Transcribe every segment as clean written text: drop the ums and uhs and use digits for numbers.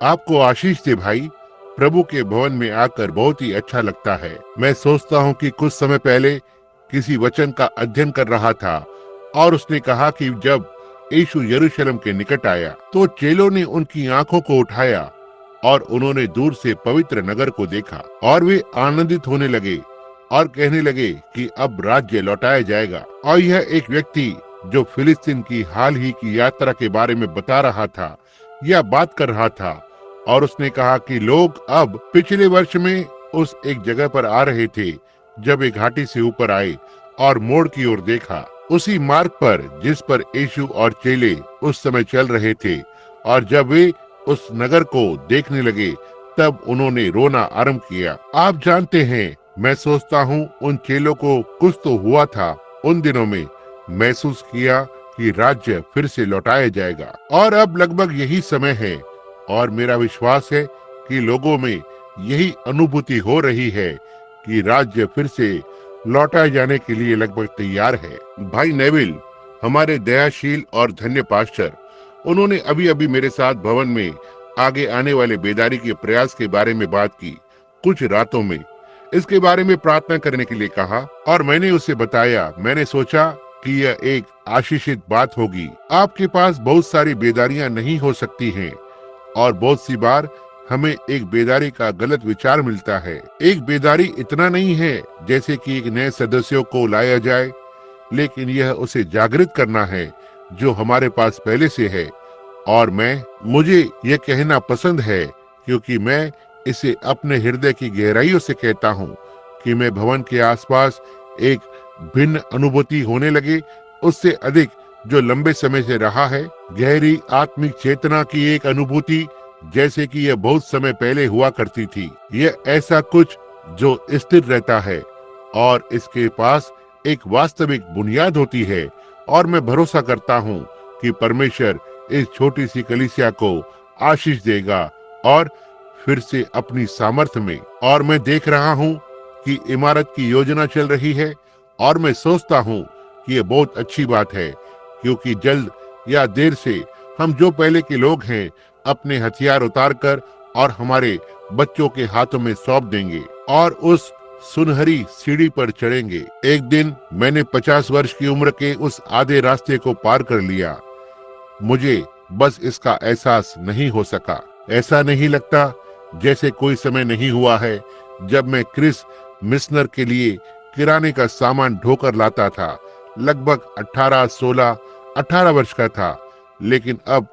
आपको आशीष दे भाई। प्रभु के भवन में आकर बहुत ही अच्छा लगता है। मैं सोचता हूँ कि कुछ समय पहले किसी वचन का अध्ययन कर रहा था और उसने कहा कि जब यीशु यरूशलेम के निकट आया तो चेलों ने उनकी आंखों को उठाया और उन्होंने दूर से पवित्र नगर को देखा और वे आनंदित होने लगे और कहने लगे कि अब राज्य लौटाया जाएगा। और यह एक व्यक्ति जो फिलिस्तीन की हाल ही की यात्रा के बारे में बता रहा था या बात कर रहा था, और उसने कहा कि लोग अब पिछले वर्ष में उस एक जगह पर आ रहे थे जब एक घाटी से ऊपर आए और मोड़ की ओर देखा, उसी मार्ग पर जिस पर यीशु और चेले उस समय चल रहे थे। और जब वे उस नगर को देखने लगे तब उन्होंने रोना आरंभ किया। आप जानते हैं, मैं सोचता हूँ उन चेलों को कुछ तो हुआ था उन दिनों में, महसूस किया कि राज्य फिर से लौटाया जाएगा। और अब लगभग यही समय है और मेरा विश्वास है कि लोगों में यही अनुभूति हो रही है कि राज्य फिर से लौटाए जाने के लिए लगभग तैयार है। भाई नेविल, हमारे दयाशील और धन्य पास्टर, उन्होंने अभी अभी मेरे साथ भवन में आगे आने वाले बेदारी के प्रयास के बारे में बात की। कुछ रातों में इसके बारे में प्रार्थना करने के लिए कहा और मैंने उसे बताया। मैंने सोचा कि यह एक आशीषित बात होगी। आपके पास बहुत सारी बेदारियां नहीं हो सकती हैं और बहुत सी बार हमें एक बेदारी का गलत विचार मिलता है। एक बेदारी इतना नहीं है जैसे कि एक नए सदस्यों को लाया जाए, लेकिन यह उसे जागृत करना है जो हमारे पास पहले से है। और मुझे यह कहना पसंद है क्योंकि मैं इसे अपने हृदय की गहराइयों से कहता हूँ कि मैं भवन के आसपास एक भिन्न अनुभूति होने लगे उससे अधिक जो लंबे समय से रहा है। गहरी आत्मिक चेतना की एक अनुभूति जैसे कि यह बहुत समय पहले हुआ करती थी। यह ऐसा कुछ जो स्थिर रहता है और इसके पास एक वास्तविक बुनियाद होती है। और मैं भरोसा करता हूँ कि परमेश्वर इस छोटी सी कलीसिया को आशीष देगा और फिर से अपनी सामर्थ्य में। और मैं देख रहा हूँ कि इमारत की योजना चल रही है और मैं सोचता हूँ कि यह बहुत अच्छी बात है क्योंकि जल्द या देर से हम जो पहले के लोग हैं अपने हथियार उतारकर और हमारे बच्चों के हाथों में सौंप देंगे और उस सुनहरी सीढ़ी पर चढ़ेंगे। एक दिन मैंने 50 वर्ष की उम्र के उस आधे रास्ते को पार कर लिया। मुझे बस इसका एहसास नहीं हो सका। ऐसा नहीं लगता जैसे कोई समय नहीं हुआ है जब मैं क्रिस मिशनर के लिए किराने का सामान ढोकर लाता था। लगभग 18 वर्ष का था, लेकिन अब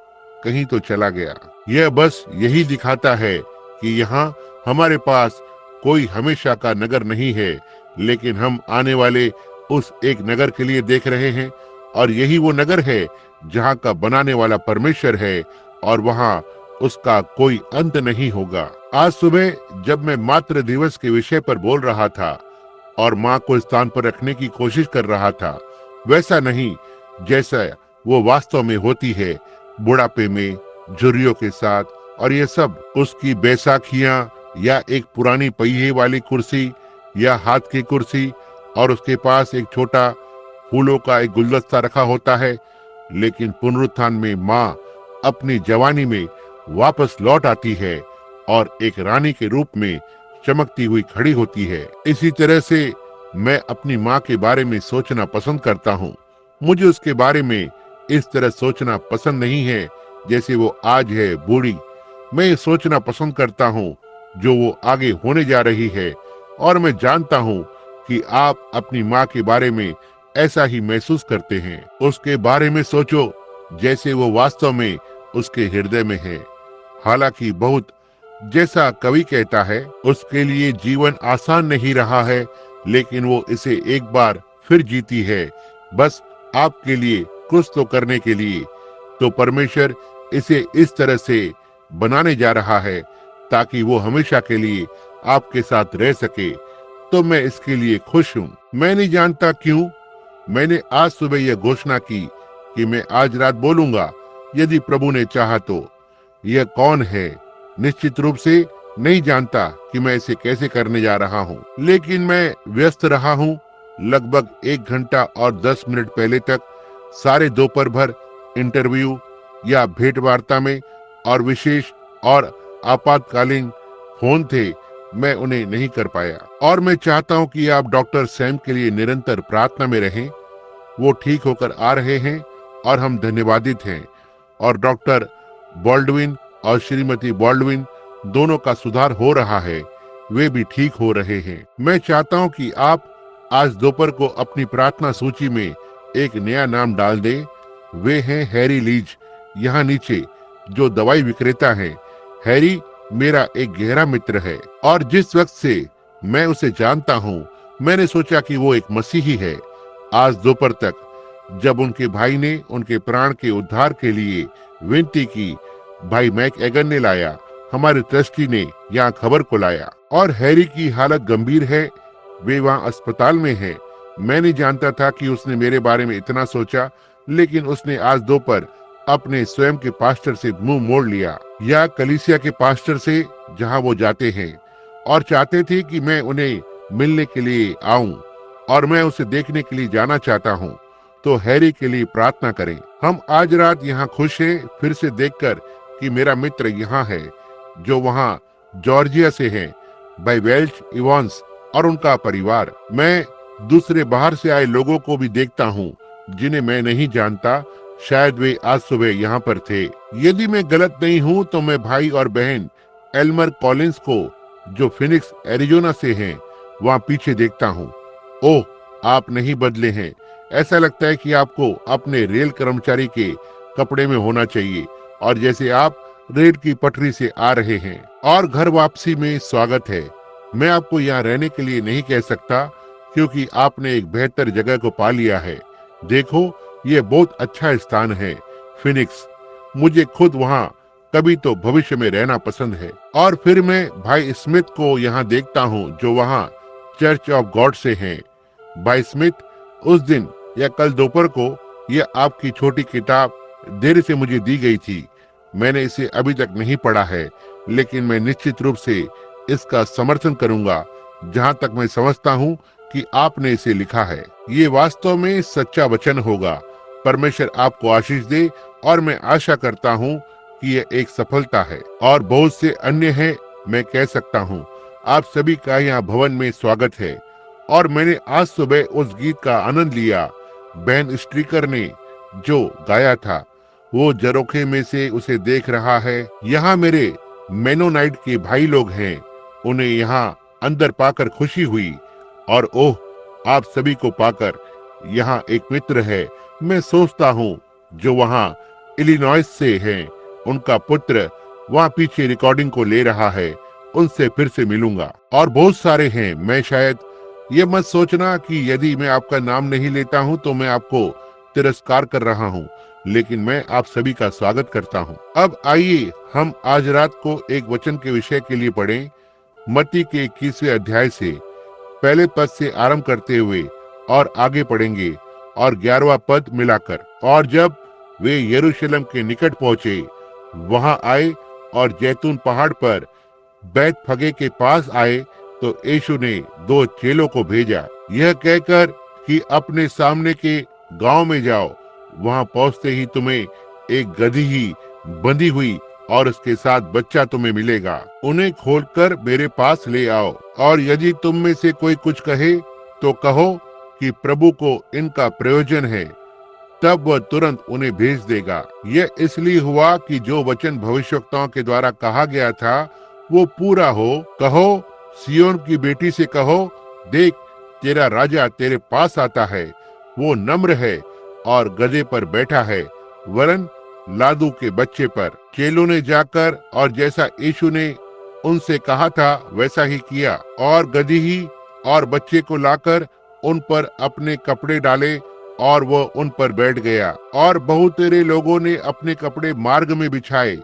कहीं तो चला गया। यह बस यही दिखाता है कि यहाँ हमारे पास कोई हमेशा का नगर नहीं है, लेकिन हम आने वाले उस एक नगर के लिए देख रहे हैं और यही वो नगर है जहाँ का बनाने वाला परमेश्वर है और वहाँ उसका कोई अंत नहीं होगा। आज सुबह जब मैं मातृ दिवस के विषय पर बोल रहा था और माँ को स्थान पर रखने की कोशिश कर रहा था, वैसा नहीं जैसा वो वास्तव में होती है, बुढ़ापे में झुर्रियों के साथ। और ये सब उसकी बैसाखियां या एक पुरानी पहिए वाली कुर्सी या हाथ की कुर्सी और उसके पास एक छोटा फूलों का एक गुलदस्ता रखा होता है। लेकिन पुनरुत्थान में माँ अपनी जवानी में वापस लौट आती है और एक रानी के रूप में चमकती हुई खड़ी होती है। इसी तरह से मैं अपनी माँ के बारे में सोचना पसंद करता हूँ। मुझे उसके बारे में इस तरह सोचना पसंद नहीं है जैसे वो आज है, बूढ़ी। मैं ये सोचना पसंद करता हूँ जो वो आगे होने जा रही है। और मैं जानता हूँ कि आप अपनी माँ के बारे में ऐसा ही महसूस करते हैं। उसके बारे में सोचो जैसे वो वास्तव में उसके हृदय में है। हालांकि बहुत जैसा कवि कहता है, उसके लिए जीवन आसान नहीं रहा है, लेकिन वो इसे एक बार फिर जीती है, बस आपके लिए कुछ तो करने के लिए। तो परमेश्वर इसे इस तरह से बनाने जा रहा है ताकि वो हमेशा के लिए आपके साथ रह सके। तो मैं इसके लिए खुश हूँ। मैं नहीं जानता क्यों मैंने आज सुबह यह घोषणा की कि मैं आज रात बोलूंगा, यदि प्रभु ने चाहा तो। यह कौन है, निश्चित रूप से नहीं जानता कि मैं इसे कैसे करने जा रहा हूँ, लेकिन मैं व्यस्त रहा हूँ लगभग 1 घंटा और 10 मिनट पहले तक, सारे दोपहर भर इंटरव्यू या भेंट वार्ता में और विशेष और आपातकालीन फोन थे, मैं उन्हें नहीं कर पाया। और मैं चाहता हूं कि आप डॉक्टर सैम के लिए निरंतर प्रार्थना में रहें। वो ठीक होकर आ रहे हैं और हम धन्यवादित हैं। और डॉक्टर बॉल्डविन और श्रीमती बॉल्डविन दोनों का सुधार हो रहा है, वे भी ठीक हो रहे हैं। मैं चाहता हूं कि आप आज दोपहर को अपनी प्रार्थना सूची में एक नया नाम डाल दें। वे हैं हैरी लीज, यहाँ नीचे, जो दवाई विक्रेता हैं। हैरी मेरा एक गहरा मित्र है और जिस वक्त से मैं उसे जानता हूँ, मैंने सोचा कि वो एक मसीही है। आज दोपहर तक जब उनके भाई ने उनके प्राण के उद्धार के लिए विनती की, भाई मैक एगन ने लाया, हमारे ट्रस्टी ने यहाँ खबर को लाया और हैरी की हालत गंभीर है। वे वहाँ अस्पताल में हैं। मैं नहीं जानता था कि उसने मेरे बारे में इतना सोचा, लेकिन उसने आज दोपहर अपने स्वयं के पास्टर से मुंह मोड़ लिया, या कलीसिया के पास्टर से जहाँ वो जाते हैं, और चाहते थे कि मैं उन्हें मिलने के लिए आऊं और मैं उसे देखने के लिए जाना चाहता हूं। तो हैरी के लिए प्रार्थना करें। हम आज रात यहाँ खुश हैं फिर से देखकर कि मेरा मित्र यहाँ है, जो वहाँ जॉर्जिया से हैं, भाई वेल्च इवांस और उनका परिवार। मैं दूसरे बाहर से आए लोगों को भी देखता हूँ जिन्हें मैं नहीं जानता। शायद वे आज सुबह यहाँ पर थे। यदि मैं गलत नहीं हूँ तो मैं भाई और बहन एल्मर कॉलिंस को, जो फिनिक्स एरिजोना से हैं, वहाँ पीछे देखता हूँ। ओह, आप नहीं बदले हैं। ऐसा लगता है कि आपको अपने रेल कर्मचारी के कपड़े में होना चाहिए और जैसे आप रेल की पटरी से आ रहे हैं। और घर वापसी में स्वागत है। मैं आपको यहाँ रहने के लिए नहीं कह सकता क्योंकि आपने एक बेहतर जगह को पा लिया है। देखो, ये बहुत अच्छा स्थान है फिनिक्स। मुझे खुद वहाँ कभी तो भविष्य में रहना पसंद है। और फिर मैं भाई स्मिथ को यहाँ देखता हूँ, जो वहाँ चर्च ऑफ गॉड से हैं। भाई स्मिथ, उस दिन या कल दोपहर को यह आपकी छोटी किताब देर से मुझे दी गई थी। मैंने इसे अभी तक नहीं पढ़ा है, लेकिन मैं निश्चित रूप से इसका समर्थन करूंगा जहां तक मैं समझता हूं कि आपने इसे लिखा है। ये वास्तव में सच्चा वचन होगा। परमेश्वर आपको आशीष दे और मैं आशा करता हूं कि यह एक सफलता है। और बहुत से अन्य हैं, मैं कह सकता हूं। आप सभी का यहाँ भवन में स्वागत है। और मैंने आज सुबह उस गीत का आनंद लिया, बैन स्ट्रीकर ने जो गाया था। वो जरोखे में से उसे देख रहा है। यहाँ मेरे मेनोनाइट के भाई लोग हैं, उन्हें यहाँ अंदर पाकर खुशी हुई। और ओह, आप सभी को पाकर यहाँ एक मित्र है, मैं सोचता हूँ, जो वहाँ इलिनॉइस से हैं। उनका पुत्र वहाँ पीछे रिकॉर्डिंग को ले रहा है। उनसे फिर से मिलूंगा। और बहुत सारे हैं। मैं शायद ये मत सोचना कि यदि मैं आपका नाम नहीं लेता हूँ तो मैं आपको तिरस्कार कर रहा हूँ, लेकिन मैं आप सभी का स्वागत करता हूँ। अब आइए हम आज रात को एक वचन के विषय के लिए पढ़ें। मत्ती के 21वें अध्याय से पहले पद से आरंभ करते हुए और आगे पढ़ेंगे और 11वां पद मिलाकर। और जब वे यरूशलेम के निकट पहुंचे, वहां आए और जैतून पहाड़ पर बैत फगे के पास आए, तो यीशु ने 2 चेलों को भेजा, यह कहकर कि अपने सामने के गांव में जाओ। वहां पहुंचते ही तुम्हें एक गधी ही बंधी हुई और उसके साथ बच्चा तुम्हें मिलेगा। उन्हें खोलकर मेरे पास ले आओ। और यदि तुम में से कोई कुछ कहे तो कहो कि प्रभु को इनका प्रयोजन है, तब वह तुरंत उन्हें भेज देगा। यह इसलिए हुआ कि जो वचन भविष्यवक्ताओं के द्वारा कहा गया था वो पूरा हो। कहो, सियोन की बेटी से कहो, देख, तेरा राजा तेरे पास आता है। वो नम्र है और गधे पर बैठा है, वरन लादू के बच्चे पर। चेलों ने जाकर और जैसा यीशु ने उनसे कहा था वैसा ही किया, और गधी ही और बच्चे को लाकर उन पर अपने कपड़े डाले और वो उन पर बैठ गया। और बहुतेरे लोगों ने अपने कपड़े मार्ग में बिछाए,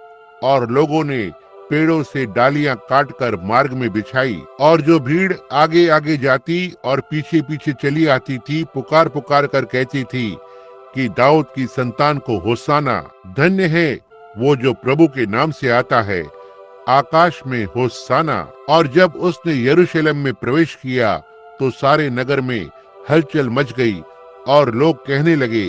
और लोगों ने पेड़ों से डालियां काटकर मार्ग में बिछाई। और जो भीड़ आगे आगे जाती और पीछे पीछे चली आती थी, पुकार पुकार कर कहती थी कि दाऊद की संतान को होसाना। धन्य है वो जो प्रभु के नाम से आता है, आकाश में होसाना। और जब उसने यरूशलेम में प्रवेश किया तो सारे नगर में हलचल मच गई और लोग कहने लगे,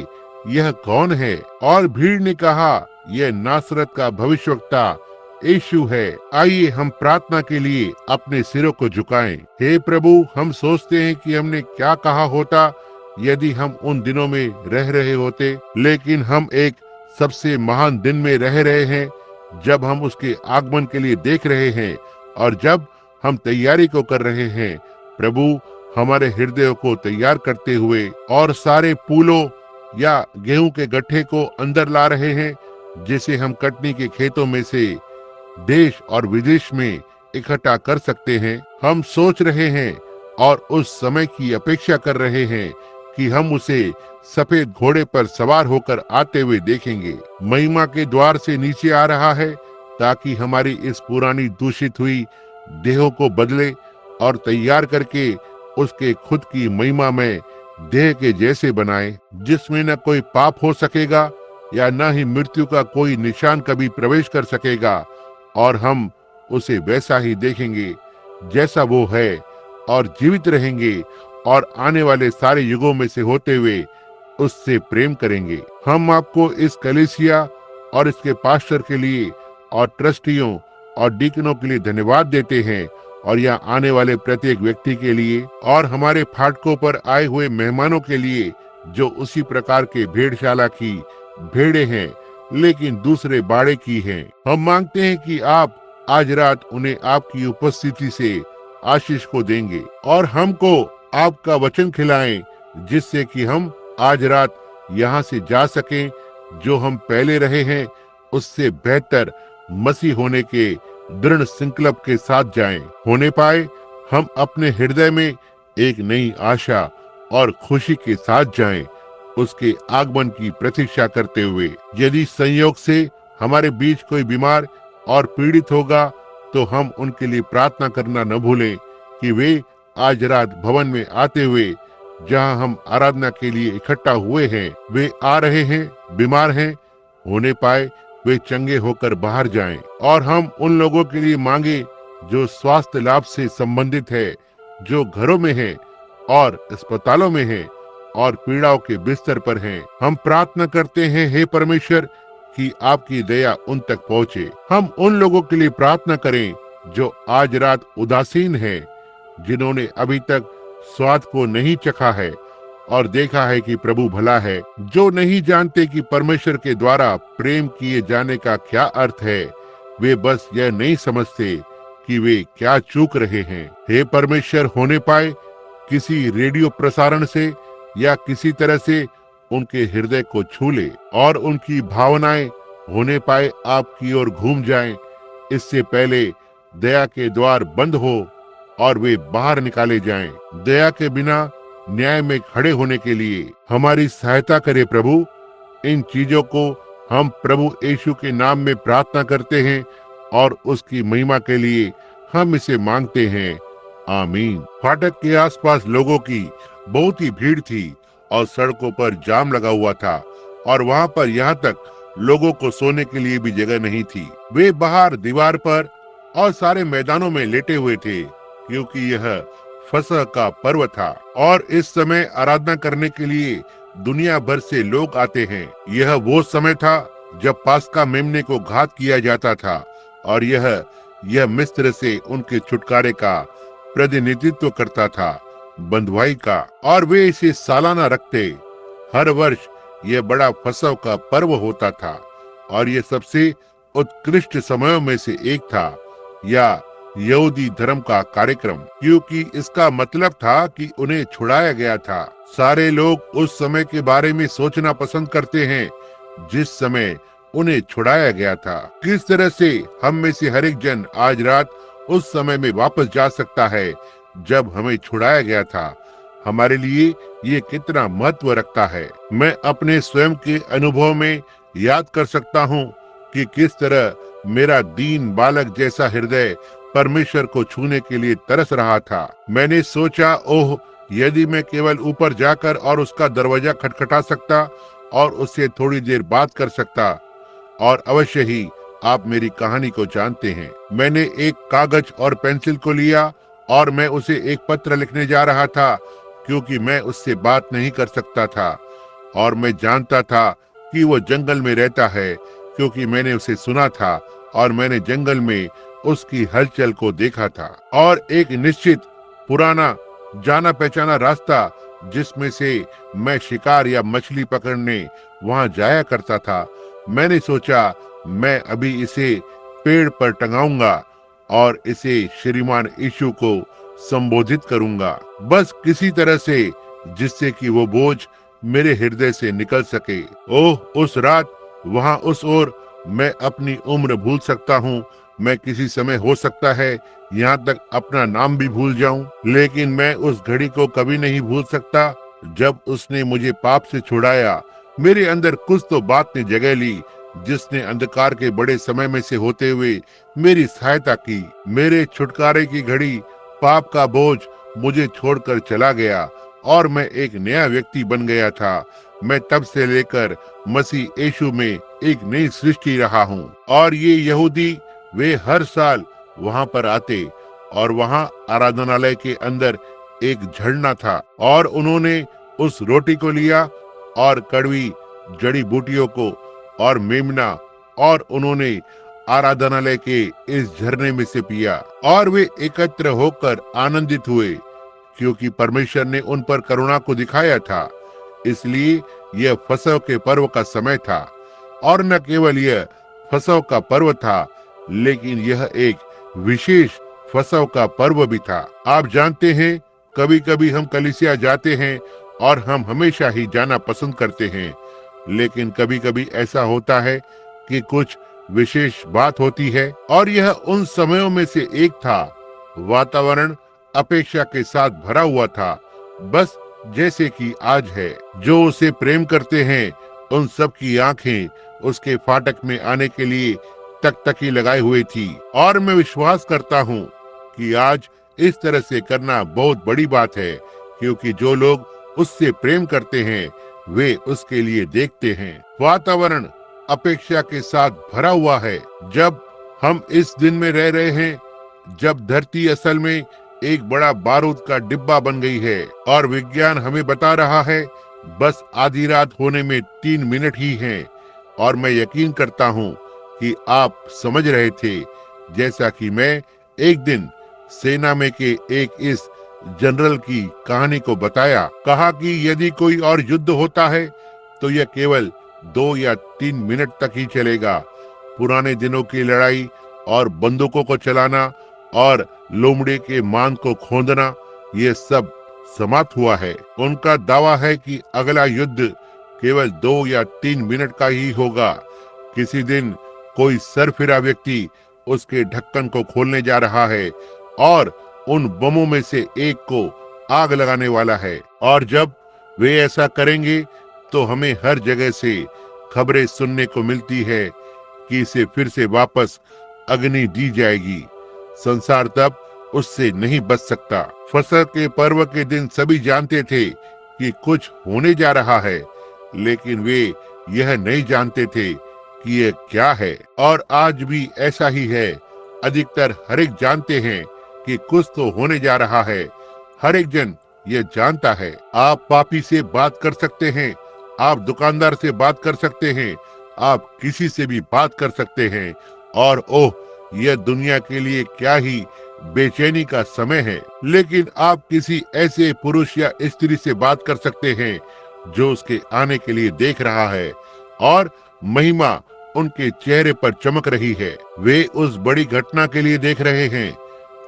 यह कौन है? और भीड़ ने कहा, यह नासरत का भविष्यवक्ता यीशु है। आइए हम प्रार्थना के लिए अपने सिरों को झुकाएं। हे प्रभु, हम सोचते हैं कि हमने क्या कहा होता यदि हम उन दिनों में रह रहे होते, लेकिन हम एक सबसे महान दिन में रह रहे हैं जब हम उसके आगमन के लिए देख रहे हैं और जब हम तैयारी को कर रहे हैं। प्रभु, हमारे हृदयों को तैयार करते हुए और सारे फूलों या गेहूं के गट्ठे को अंदर ला रहे हैं, जिसे हम कटनी के खेतों में से देश और विदेश में इकट्ठा कर सकते हैं। हम सोच रहे हैं और उस समय की अपेक्षा कर रहे हैं कि हम उसे सफेद घोड़े पर सवार होकर आते हुए देखेंगे। महिमा के द्वार से नीचे आ रहा है ताकि हमारी इस पुरानी दूषित हुई देहों को बदले और तैयार करके उसके खुद की महिमा में देह के जैसे बनाए, जिसमें न कोई पाप हो सकेगा या न ही मृत्यु का कोई निशान कभी प्रवेश कर सकेगा, और हम उसे वैसा ही देखेंगे जैसा वो है और जीवित रहेंगे और आने वाले सारे युगों में से होते हुए उससे प्रेम करेंगे। हम आपको इस कलीसिया और इसके पास्टर के लिए और ट्रस्टियों और डीकनों के लिए धन्यवाद देते हैं, और यहाँ आने वाले प्रत्येक व्यक्ति के लिए और हमारे फाटकों पर आए हुए मेहमानों के लिए जो उसी प्रकार के भेड़शाला की भेड़े हैं लेकिन दूसरे बाड़े की हैं। हम मांगते हैं कि आप आज रात उन्हें आपकी उपस्थिति से आशीष को देंगे और हमको आपका वचन खिलाएं, जिससे कि हम आज रात यहाँ से जा सकें, जो हम पहले रहे हैं उससे बेहतर मसीह होने के दृढ़ संकल्प के साथ जाएं। होने पाए हम अपने हृदय में एक नई आशा और खुशी के साथ जाएं, उसके आगमन की प्रतीक्षा करते हुए। यदि संयोग से हमारे बीच कोई बीमार और पीड़ित होगा तो हम उनके लिए प्रार्थना करना न भूलें कि वे आज रात भवन में आते हुए जहां हम आराधना के लिए इकट्ठा हुए हैं, वे आ रहे हैं, बीमार हैं, होने पाए वे चंगे होकर बाहर जाएं। और हम उन लोगों के लिए मांगे जो स्वास्थ्य लाभ से संबंधित है, जो घरों में हैं और अस्पतालों में हैं और पीड़ाओं के बिस्तर पर हैं। हम प्रार्थना करते हैं, हे परमेश्वर, कि आपकी दया उन तक पहुँचे। हम उन लोगों के लिए प्रार्थना करें जो आज रात उदासीन हैं, जिन्होंने अभी तक स्वाद को नहीं चखा है और देखा है कि प्रभु भला है, जो नहीं जानते कि परमेश्वर के द्वारा प्रेम किए जाने का क्या अर्थ है। वे बस यह नहीं समझते कि वे क्या चूक रहे हैं। हे परमेश्वर, होने पाए किसी रेडियो प्रसारण से या किसी तरह से उनके हृदय को छू ले और उनकी भावनाएं होने पाए आपकी ओर घूम जाएं, इससे पहले दया के द्वार बंद हो और वे बाहर निकाले जाएं। दया के बिना न्याय में खड़े होने के लिए हमारी सहायता करे प्रभु। इन चीजों को हम प्रभु यीशु के नाम में प्रार्थना करते हैं और उसकी महिमा के लिए हम इसे मांगते हैं, आमीन। फाटक के आसपास लोगों की बहुत ही भीड़ थी और सड़कों पर जाम लगा हुआ था और वहाँ पर यहाँ तक लोगों को सोने के लिए भी जगह नहीं थी। वे बाहर दीवार पर और सारे मैदानों में लेटे हुए थे, क्योंकि यह फसह का पर्व था और इस समय आराधना करने के लिए दुनिया भर से लोग आते हैं। यह वो समय था जब पास्का मेमने को घात किया जाता था और यह मिस्र से उनके छुटकारे का प्रतिनिधित्व करता था, बंधुआई का, और वे इसे सालाना रखते। हर वर्ष यह बड़ा फसह का पर्व होता था और यह सबसे उत्कृष्ट समयों में से एक था, या यहूदी धर्म का कार्यक्रम, क्योंकि इसका मतलब था कि उन्हें छुड़ाया गया था। सारे लोग उस समय के बारे में सोचना पसंद करते हैं जिस समय उन्हें छुड़ाया गया था। किस तरह से हम में से हर एक जन आज रात उस समय में वापस जा सकता है जब हमें छुड़ाया गया था। हमारे लिए ये कितना महत्व रखता है। मैं अपने स्वयं के अनुभव में याद कर सकता हूँ कि किस तरह मेरा दीन बालक जैसा हृदय परमेश्वर को छूने के लिए तरस रहा था। मैंने सोचा, ओह, यदि मैं केवल ऊपर जाकर और उसका दरवाजा खटखटा सकता और उससे थोड़ी देर बात कर सकता। और अवश्य ही आप मेरी कहानी को जानते हैं। मैंने एक कागज और पेंसिल को लिया और मैं उसे एक पत्र लिखने जा रहा था, क्योंकि मैं उससे बात नहीं कर सकता था और मैं जानता था कि वो जंगल में रहता है, क्योंकि मैंने उसे सुना था और मैंने जंगल में उसकी हलचल को देखा था और एक निश्चित पुराना जाना पहचाना रास्ता जिसमें से मैं शिकार या मछली पकड़ने वहां जाया करता था। मैंने सोचा मैं अभी इसे पेड़ पर टंगाऊंगा और इसे श्रीमान यीशु को संबोधित करूंगा, बस किसी तरह से जिससे कि वो बोझ मेरे हृदय से निकल सके। ओह, उस रात वहां उस ओर मैं अपनी उम्र भूल सकता हूँ, मैं किसी समय हो सकता है यहाँ तक अपना नाम भी भूल जाऊं, लेकिन मैं उस घड़ी को कभी नहीं भूल सकता जब उसने मुझे पाप से छुड़ाया। मेरे अंदर कुछ तो बात ने जगह ली जिसने अंधकार के बड़े समय में से होते हुए मेरी सहायता की। मेरे छुटकारे की घड़ी, पाप का बोझ मुझे छोड़कर चला गया और मैं एक नया व्यक्ति बन गया था। मैं तब से लेकर मसीह यीशु में एक नई सृष्टि रहा हूँ। और ये यहूदी वे हर साल वहां पर आते और वहां आराधनालय के अंदर एक झरना था और उन्होंने उस रोटी को लिया और कड़वी जड़ी बूटियों को और मेमना और उन्होंने आराधनालय के इस झरने में से पिया और वे एकत्र होकर आनंदित हुए क्योंकि परमेश्वर ने उन पर करुणा को दिखाया था। इसलिए यह फसह के पर्व का समय था और न केवल यह फसह का पर्व था लेकिन यह एक विशेष फसह का पर्व भी था। आप जानते हैं, कभी कभी हम कलीसिया जाते हैं और हम हमेशा ही जाना पसंद करते हैं, लेकिन कभी कभी ऐसा होता है कि कुछ विशेष बात होती है और यह उन समयों में से एक था। वातावरण अपेक्षा के साथ भरा हुआ था, बस जैसे कि आज है। जो उसे प्रेम करते हैं उन सब की आंखें उसके फाटक में आने के लिए तकतकी लगाए हुए थी और मैं विश्वास करता हूँ कि आज इस तरह से करना बहुत बड़ी बात है, क्योंकि जो लोग उससे प्रेम करते हैं वे उसके लिए देखते हैं। वातावरण अपेक्षा के साथ भरा हुआ है। जब हम इस दिन में रह रहे हैं जब धरती असल में एक बड़ा बारूद का डिब्बा बन गई है और विज्ञान हमें बता रहा है बस आधी रात होने में 3 मिनट ही हैं, और मैं यकीन करता हूँ कि आप समझ रहे थे जैसा कि मैं एक दिन सेना में के एक इस जनरल की कहानी को बताया। कहा कि यदि कोई और युद्ध होता है तो यह केवल 2 या 3 मिनट तक ही चलेगा। पुराने दिनों की लड़ाई और बंदूकों को चलाना और लोमड़ी के मान को खोदना, ये सब समाप्त हुआ है। उनका दावा है कि अगला युद्ध केवल 2 या 3 मिनट का ही होगा। किसी दिन कोई सरफिरा व्यक्ति उसके ढक्कन को खोलने जा रहा है और उन बमों में से एक को आग लगाने वाला है, और जब वे ऐसा करेंगे तो हमें हर जगह से खबरें सुनने को मिलती है कि इसे फिर से वापस अग्नि दी जाएगी। संसार तब उससे नहीं बच सकता। फसह के पर्व के दिन सभी जानते थे कि कुछ होने जा रहा है, लेकिन वे यह नहीं जानते थे कि यह क्या है। और आज भी ऐसा ही है। अधिकतर हर एक जानते हैं कि कुछ तो होने जा रहा है। हर एक जन यह जानता है। आप पापी से बात कर सकते हैं, आप दुकानदार से बात कर सकते हैं, आप किसी से भी बात कर सकते हैं, और ओह, यह दुनिया के लिए क्या ही बेचैनी का समय है। लेकिन आप किसी ऐसे पुरुष या स्त्री से बात कर सकते हैं जो उसके आने के लिए देख रहा है और महिमा उनके चेहरे पर चमक रही है। वे उस बड़ी घटना के लिए देख रहे हैं।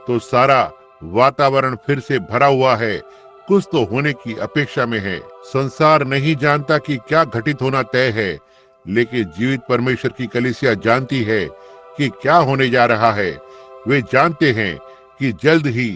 तो सारा वातावरण फिर से भरा हुआ है, कुछ तो होने की अपेक्षा में है। संसार नहीं जानता कि क्या घटित होना तय है, लेकिन जीवित परमेश्वर की कलीसिया जानती है कि क्या होने जा रहा है। वे जानते हैं कि जल्द ही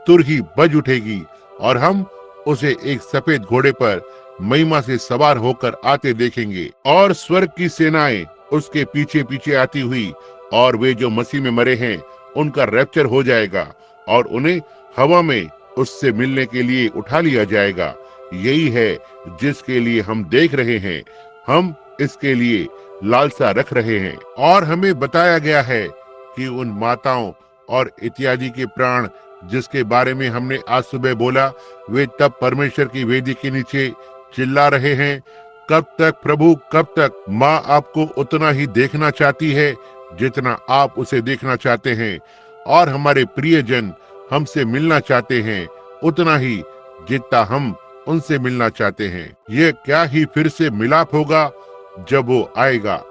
तुरही बज उठेगी और हम उसे एक सफेद घोड़े पर महिमा से सवार होकर आते देखेंगे, और स्वर्ग की सेनाएं उसके पीछे पीछे आती हुई, और वे जो मसीह में मरे हैं उनका रैप्चर हो जाएगा और उन्हें हवा में उससे मिलने के लिए उठा लिया जाएगा। यही है जिसके लिए हम देख रहे हैं। हम इसके लिए लालसा रख रहे हैं, और हमें बताया गया है कि उन माताओं और इत्यादि के प्राण जिसके बारे में हमने आज सुबह बोला, वे तब परमेश्वर की वेदी के नीचे चिल्ला रहे हैं, कब तक प्रभु, कब तक? माँ आपको उतना ही देखना चाहती है जितना आप उसे देखना चाहते हैं और हमारे प्रियजन हमसे मिलना चाहते हैं, उतना ही जितना हम उनसे मिलना चाहते हैं। ये क्या ही फिर से मिलाप होगा जब वो आएगा।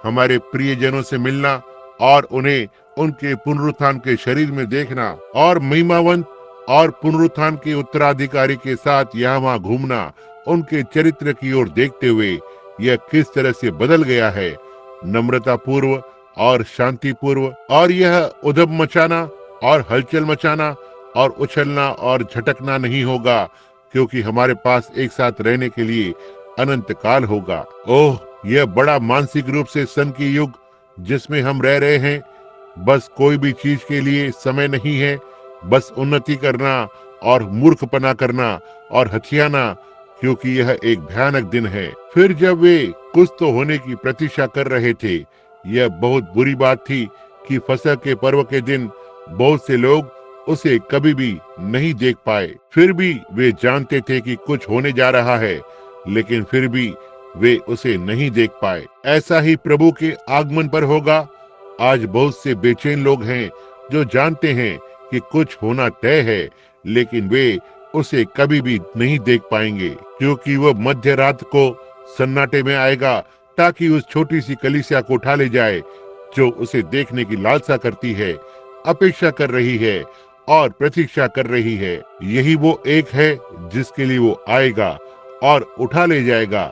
हमारे प्रियजनों से मिलना और उन्हें उनके पुनरुत्थान के शरीर में देखना और महिमावंत और पुनरुत्थान के उत्तराधिकारी के साथ यहाँ वहाँ घूमना, उनके चरित्र की ओर देखते हुए यह किस तरह से बदल गया है, नम्रता पूर्व और शांति पूर्व। और यह उधम मचाना और हलचल मचाना और उछलना और झटकना नहीं होगा, क्योंकि हमारे पास एक साथ रहने के लिए अनंत काल होगा। ओह, यह बड़ा मानसिक रूप से सन की युग जिसमें हम रह रहे हैं। बस कोई भी चीज के लिए समय नहीं है, बस उन्नति करना और मूर्खपना करना और हथियाना, क्योंकि यह एक भयानक दिन है। फिर जब वे कुछ तो होने की प्रतीक्षा कर रहे थे, यह बहुत बुरी बात थी कि फसह के पर्व के दिन बहुत से लोग उसे कभी भी नहीं देख पाए। फिर भी वे जानते थे कि कुछ होने जा रहा है, लेकिन फिर भी वे उसे नहीं देख पाए। ऐसा ही प्रभु के आगमन पर होगा। आज बहुत से बेचैन लोग हैं जो जानते हैं कि कुछ होना तय है, लेकिन वे उसे कभी भी नहीं देख पाएंगे, क्योंकि वह मध्य रात को सन्नाटे में आएगा ताकि उस छोटी सी कलीसिया को उठा ले जाए जो उसे देखने की लालसा करती है, अपेक्षा कर रही है और प्रतीक्षा कर रही है। यही वो एक है जिसके लिए वो आएगा और उठा ले जाएगा।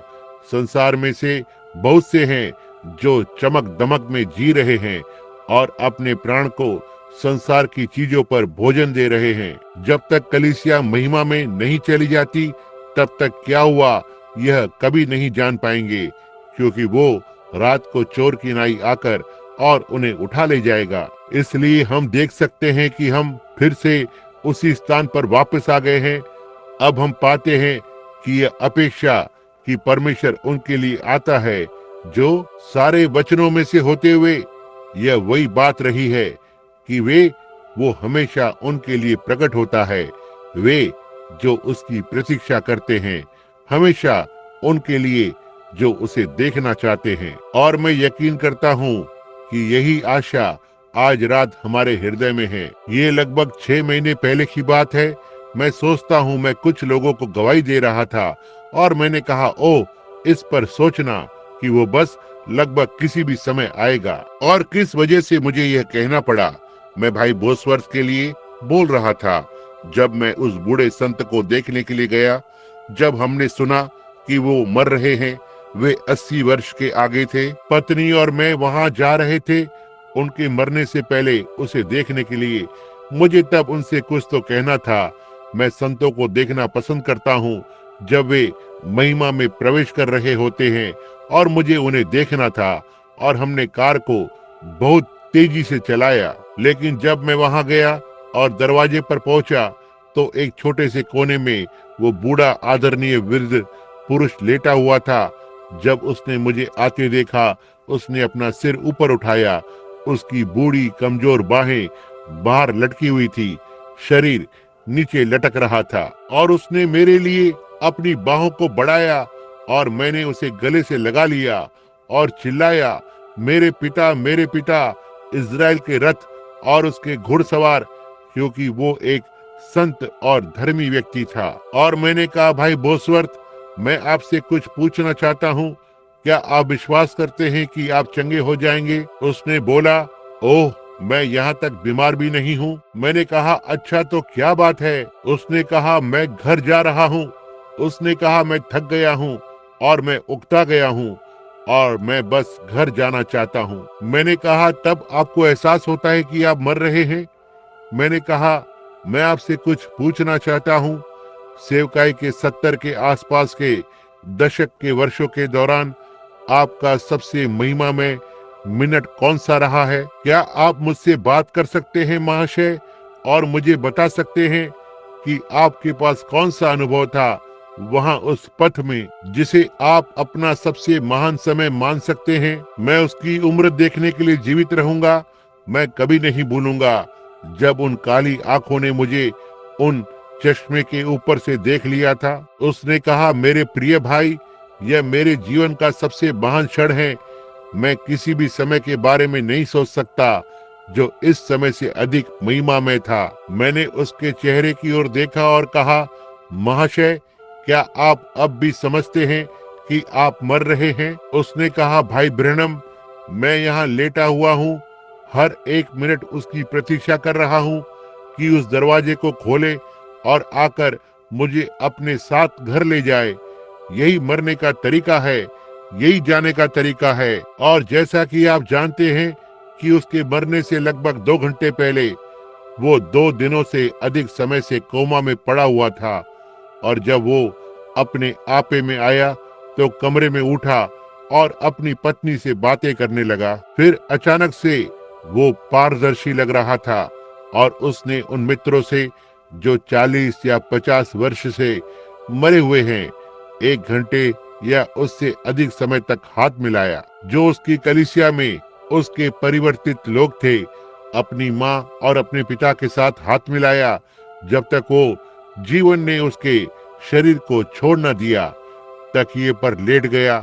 संसार में से बहुत से हैं जो चमक दमक में जी रहे हैं और अपने प्राण को संसार की चीजों पर भोजन दे रहे हैं। जब तक कलीसिया महिमा में नहीं चली जाती, तब तक क्या हुआ यह कभी नहीं जान पाएंगे, क्योंकि वो रात को चोर की नाई आकर और उन्हें उठा ले जाएगा। इसलिए हम देख सकते हैं कि हम फिर से उसी स्थान पर वापस आ गए हैं। अब हम पाते हैं कि यह अपेक्षा कि परमेश्वर उनके लिए आता है, जो सारे वचनों में से होते हुए यह वही बात रही है कि वो हमेशा उनके लिए प्रकट होता है। वे जो उसकी प्रतीक्षा करते हैं, हमेशा उनके लिए जो उसे देखना चाहते हैं। और मैं यकीन करता हूँ कि यही आशा आज रात हमारे हृदय में है। ये लगभग 6 महीने पहले की बात है। मैं सोचता हूँ, मैं कुछ लोगों को गवाही दे रहा था और मैंने कहा, ओह, इस पर सोचना कि वो बस लगभग किसी भी समय आएगा। और किस वजह से मुझे यह कहना पड़ा, मैं भाई बोसवर्थ के लिए बोल रहा था। जब मैं उस बूढ़े संत को देखने के लिए गया, जब हमने सुना कि वो मर रहे हैं, वे 80 वर्ष के आगे थे। पत्नी और मैं वहां जा रहे थे उनके मरने से पहले उसे देखने के लिए। मुझे तब उनसे कुछ तो कहना था। मैं संतों को देखना पसंद करता हूँ जब वे महिमा में प्रवेश कर रहे होते हैं, और मुझे उन्हें देखना था। और हमने कार को बहुत तेजी से चलाया। लेकिन जब मैं वहां गया और दरवाजे पर पहुंचा, तो एक छोटे से कोने में वो बूढ़ा आदरणीय वृद्ध पुरुष लेटा हुआ था। जब उसने मुझे आते देखा, उसने अपना सिर ऊपर उठाया। उसकी बूढ़ी कमजोर बाहें बाहर लटकी हुई थी, शरीर नीचे लटक रहा था, और उसने मेरे लिए अपनी बाहों को बढ़ाया और मैंने उसे गले से लगा लिया और चिल्लाया, मेरे पिता, इज़राइल के रथ और उसके घुड़सवार, क्योंकि वो एक संत और धर्मी व्यक्ति था। और मैंने कहा, भाई बोसवर्थ, मैं आपसे कुछ पूछना चाहता हूँ, क्या आप विश्वास करते हैं कि आप चंगे हो जाएंगे? उसने बोला, ओह, मैं यहाँ तक बीमार भी नहीं हूँ। मैंने कहा, अच्छा तो क्या बात है? उसने कहा, मैं घर जा रहा हूँ। उसने कहा, मैं थक गया हूँ और मैं उकता गया हूँ और मैं बस घर जाना चाहता हूँ। मैंने कहा, तब आपको एहसास होता है कि आप मर रहे हैं? मैंने कहा, मैं आपसे कुछ पूछना चाहता हूँ। सेवकाई के 70 के आसपास के दशक के वर्षों के दौरान आपका सबसे महिमा में मिनट कौन सा रहा है? क्या आप मुझसे बात कर सकते हैं महाशय, और मुझे बता सकते हैं कि आपके पास कौन सा अनुभव था वहां उस पथ में, जिसे आप अपना सबसे महान समय मान सकते हैं? मैं उसकी उम्र देखने के लिए जीवित रहूंगा। मैं कभी नहीं भूलूंगा जब उन काली आंखों ने मुझे उन चश्मे के ऊपर से देख लिया था। उसने कहा, मेरे प्रिय भाई, यह मेरे जीवन का सबसे महान क्षण है। मैं किसी भी समय के बारे में नहीं सोच सकता जो इस समय से अधिक महिमामय था। मैंने उसके चेहरे की ओर देखा और कहा, महाशय, क्या आप अब भी समझते हैं कि आप मर रहे हैं? उसने कहा, भाई ब्रैनम, मैं यहाँ लेटा हुआ हूँ, हर एक मिनट उसकी प्रतीक्षा कर रहा हूँ कि उस दरवाजे को खोले और आकर मुझे अपने साथ घर ले जाए। यही मरने का तरीका है, यही जाने का तरीका है। और जैसा कि आप जानते हैं कि उसके मरने से लगभग 2 घंटे पहले वो 2 दिनों से अधिक समय से कोमा में पड़ा हुआ था, और जब वो अपने आपे में आया तो कमरे में उठा और अपनी पत्नी से बातें करने लगा। फिर अचानक से वो पारदर्शी लग रहा था और उसने उन मित्रों से जो 40 या 50 वर्ष से मरे हुए हैं 1 घंटे या उससे अधिक समय तक हाथ मिलाया। जो उसकी कलीसिया में उसके परिवर्तित लोग थे, अपनी माँ और अपने पिता के साथ हाथ मिलाया जब तक वो जीवन ने उसके शरीर को छोड़ न दिया। तकिए पर लेट गया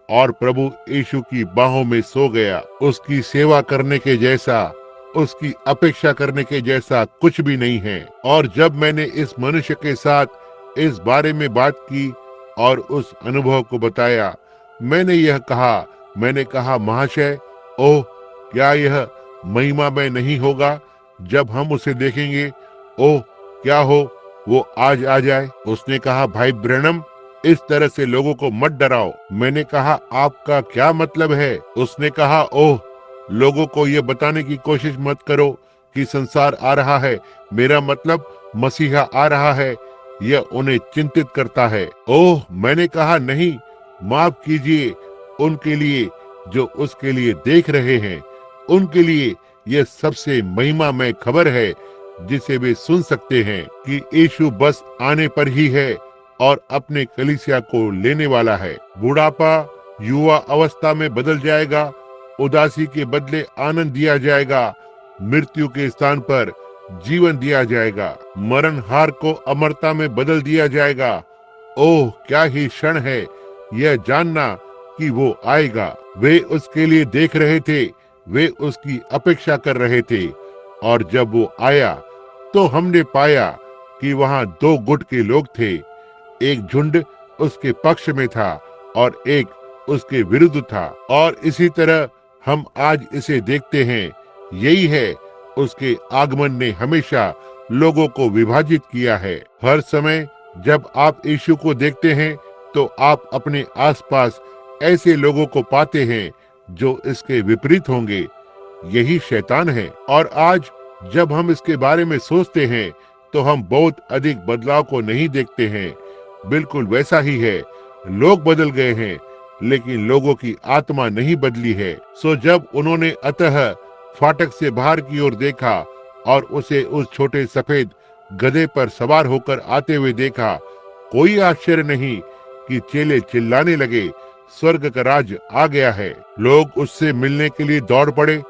और प्रभु यीशु की बाहों में सो गया। उसकी सेवा करने के जैसा, उसकी अपेक्षा करने के जैसा कुछ भी नहीं है। और जब मैंने इस मनुष्य के साथ इस बारे में बात की और उस अनुभव को बताया, मैंने कहा, महाशय, ओह, क्या यह महिमा में नहीं होगा जब हम उसे देखेंगे? ओह, क्या हो वो आज आ जाए। उसने कहा, भाई ब्रैनम, इस तरह से लोगों को मत डराओ। मैंने कहा, आपका क्या मतलब है? उसने कहा, ओह, लोगों को ये बताने की कोशिश मत करो कि संसार आ रहा है, मेरा मतलब मसीहा आ रहा है, यह उन्हें चिंतित करता है। ओह, मैंने कहा, नहीं, माफ कीजिए उनके लिए जो उसके लिए देख रहे हैं, उनके लिए यह सबसे महिमामय खबर है जिसे वे सुन सकते हैं कि यीशु बस आने पर ही है और अपने कलीसिया को लेने वाला है। बुढ़ापा युवा अवस्था में बदल जाएगा, उदासी के बदले आनंद दिया जाएगा, मृत्यु के स्थान पर जीवन दिया जाएगा, मरणहार को अमरता में बदल दिया जाएगा। ओह, क्या ही क्षण है यह जानना कि वो आएगा। वे उसके लिए देख रहे थे, वे उसकी अपेक्षा कर रहे थे, और जब वो आया तो हमने पाया कि वहां 2 गुट के लोग थे। एक झुंड उसके पक्ष में था और एक उसके विरुद्ध था, और इसी तरह हम आज इसे देखते हैं। यही है, उसके आगमन ने हमेशा लोगों को विभाजित किया है। हर समय जब आप यीशु को देखते हैं तो आप अपने आसपास ऐसे लोगों को पाते हैं जो इसके विपरीत होंगे। यही शैतान है। और आज जब हम इसके बारे में सोचते हैं तो हम बहुत अधिक बदलाव को नहीं देखते हैं। बिल्कुल वैसा ही है, लोग बदल गए हैं लेकिन लोगों की आत्मा नहीं बदली है। सो जब उन्होंने अतः फाटक से बाहर की ओर देखा और उसे उस छोटे सफेद गधे पर सवार होकर आते हुए देखा, कोई आश्चर्य नहीं कि चेले चिल्लाने लगे, स्वर्ग का राज आ गया है। लोग उससे मिलने के लिए दौड़ पड़े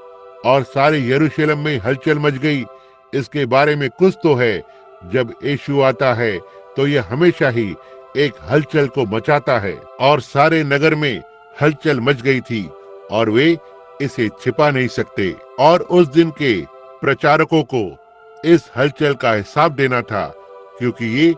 और सारे यरूशलेम में हलचल मच गई। इसके बारे में कुछ तो है, जब यीशु आता है तो यह हमेशा ही एक हलचल को मचाता है, और सारे नगर में हलचल मच गई थी और वे इसे छिपा नहीं सकते। और उस दिन के प्रचारकों को इस हलचल का हिसाब देना था, क्योंकि ये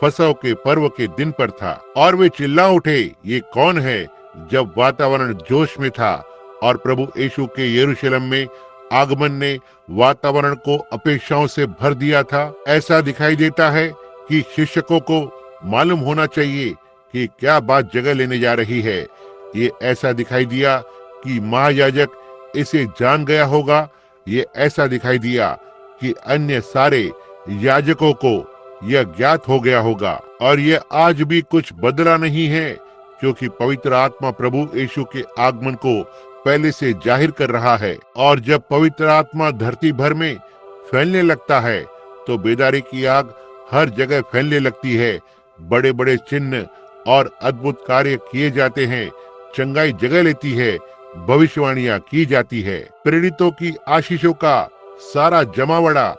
फसह के पर्व के दिन पर था। और वे चिल्ला उठे, ये कौन है? जब वातावरण जोश में था और प्रभु यीशु के यरूशलेम में आगमन ने वातावरण को अपेक्षाओं से भर दिया था। ऐसा दिखाई देता है कि शिक्षकों को मालूम होना चाहिए कि क्या बात जगह लेने जा रही है। ये ऐसा दिखाई दिया कि महायाजक इसे जान गया होगा। ये ऐसा दिखाई दिया कि अन्य सारे याजकों को यह ज्ञात हो गया होगा। और यह आज भी कुछ बदला नहीं है, क्योंकि पवित्र आत्मा प्रभु यीशु के आगमन को पहले से जाहिर कर रहा है। और जब पवित्र आत्मा धरती भर में फैलने लगता है तो बेदारी की आग हर जगह फैलने लगती है। बड़े बड़े चिन्ह और अद्भुत कार्य किए जाते हैं, चंगाई जगह लेती है, भविष्यवाणियां की जाती है। प्रेरितों की आशीषों का सारा जमावड़ा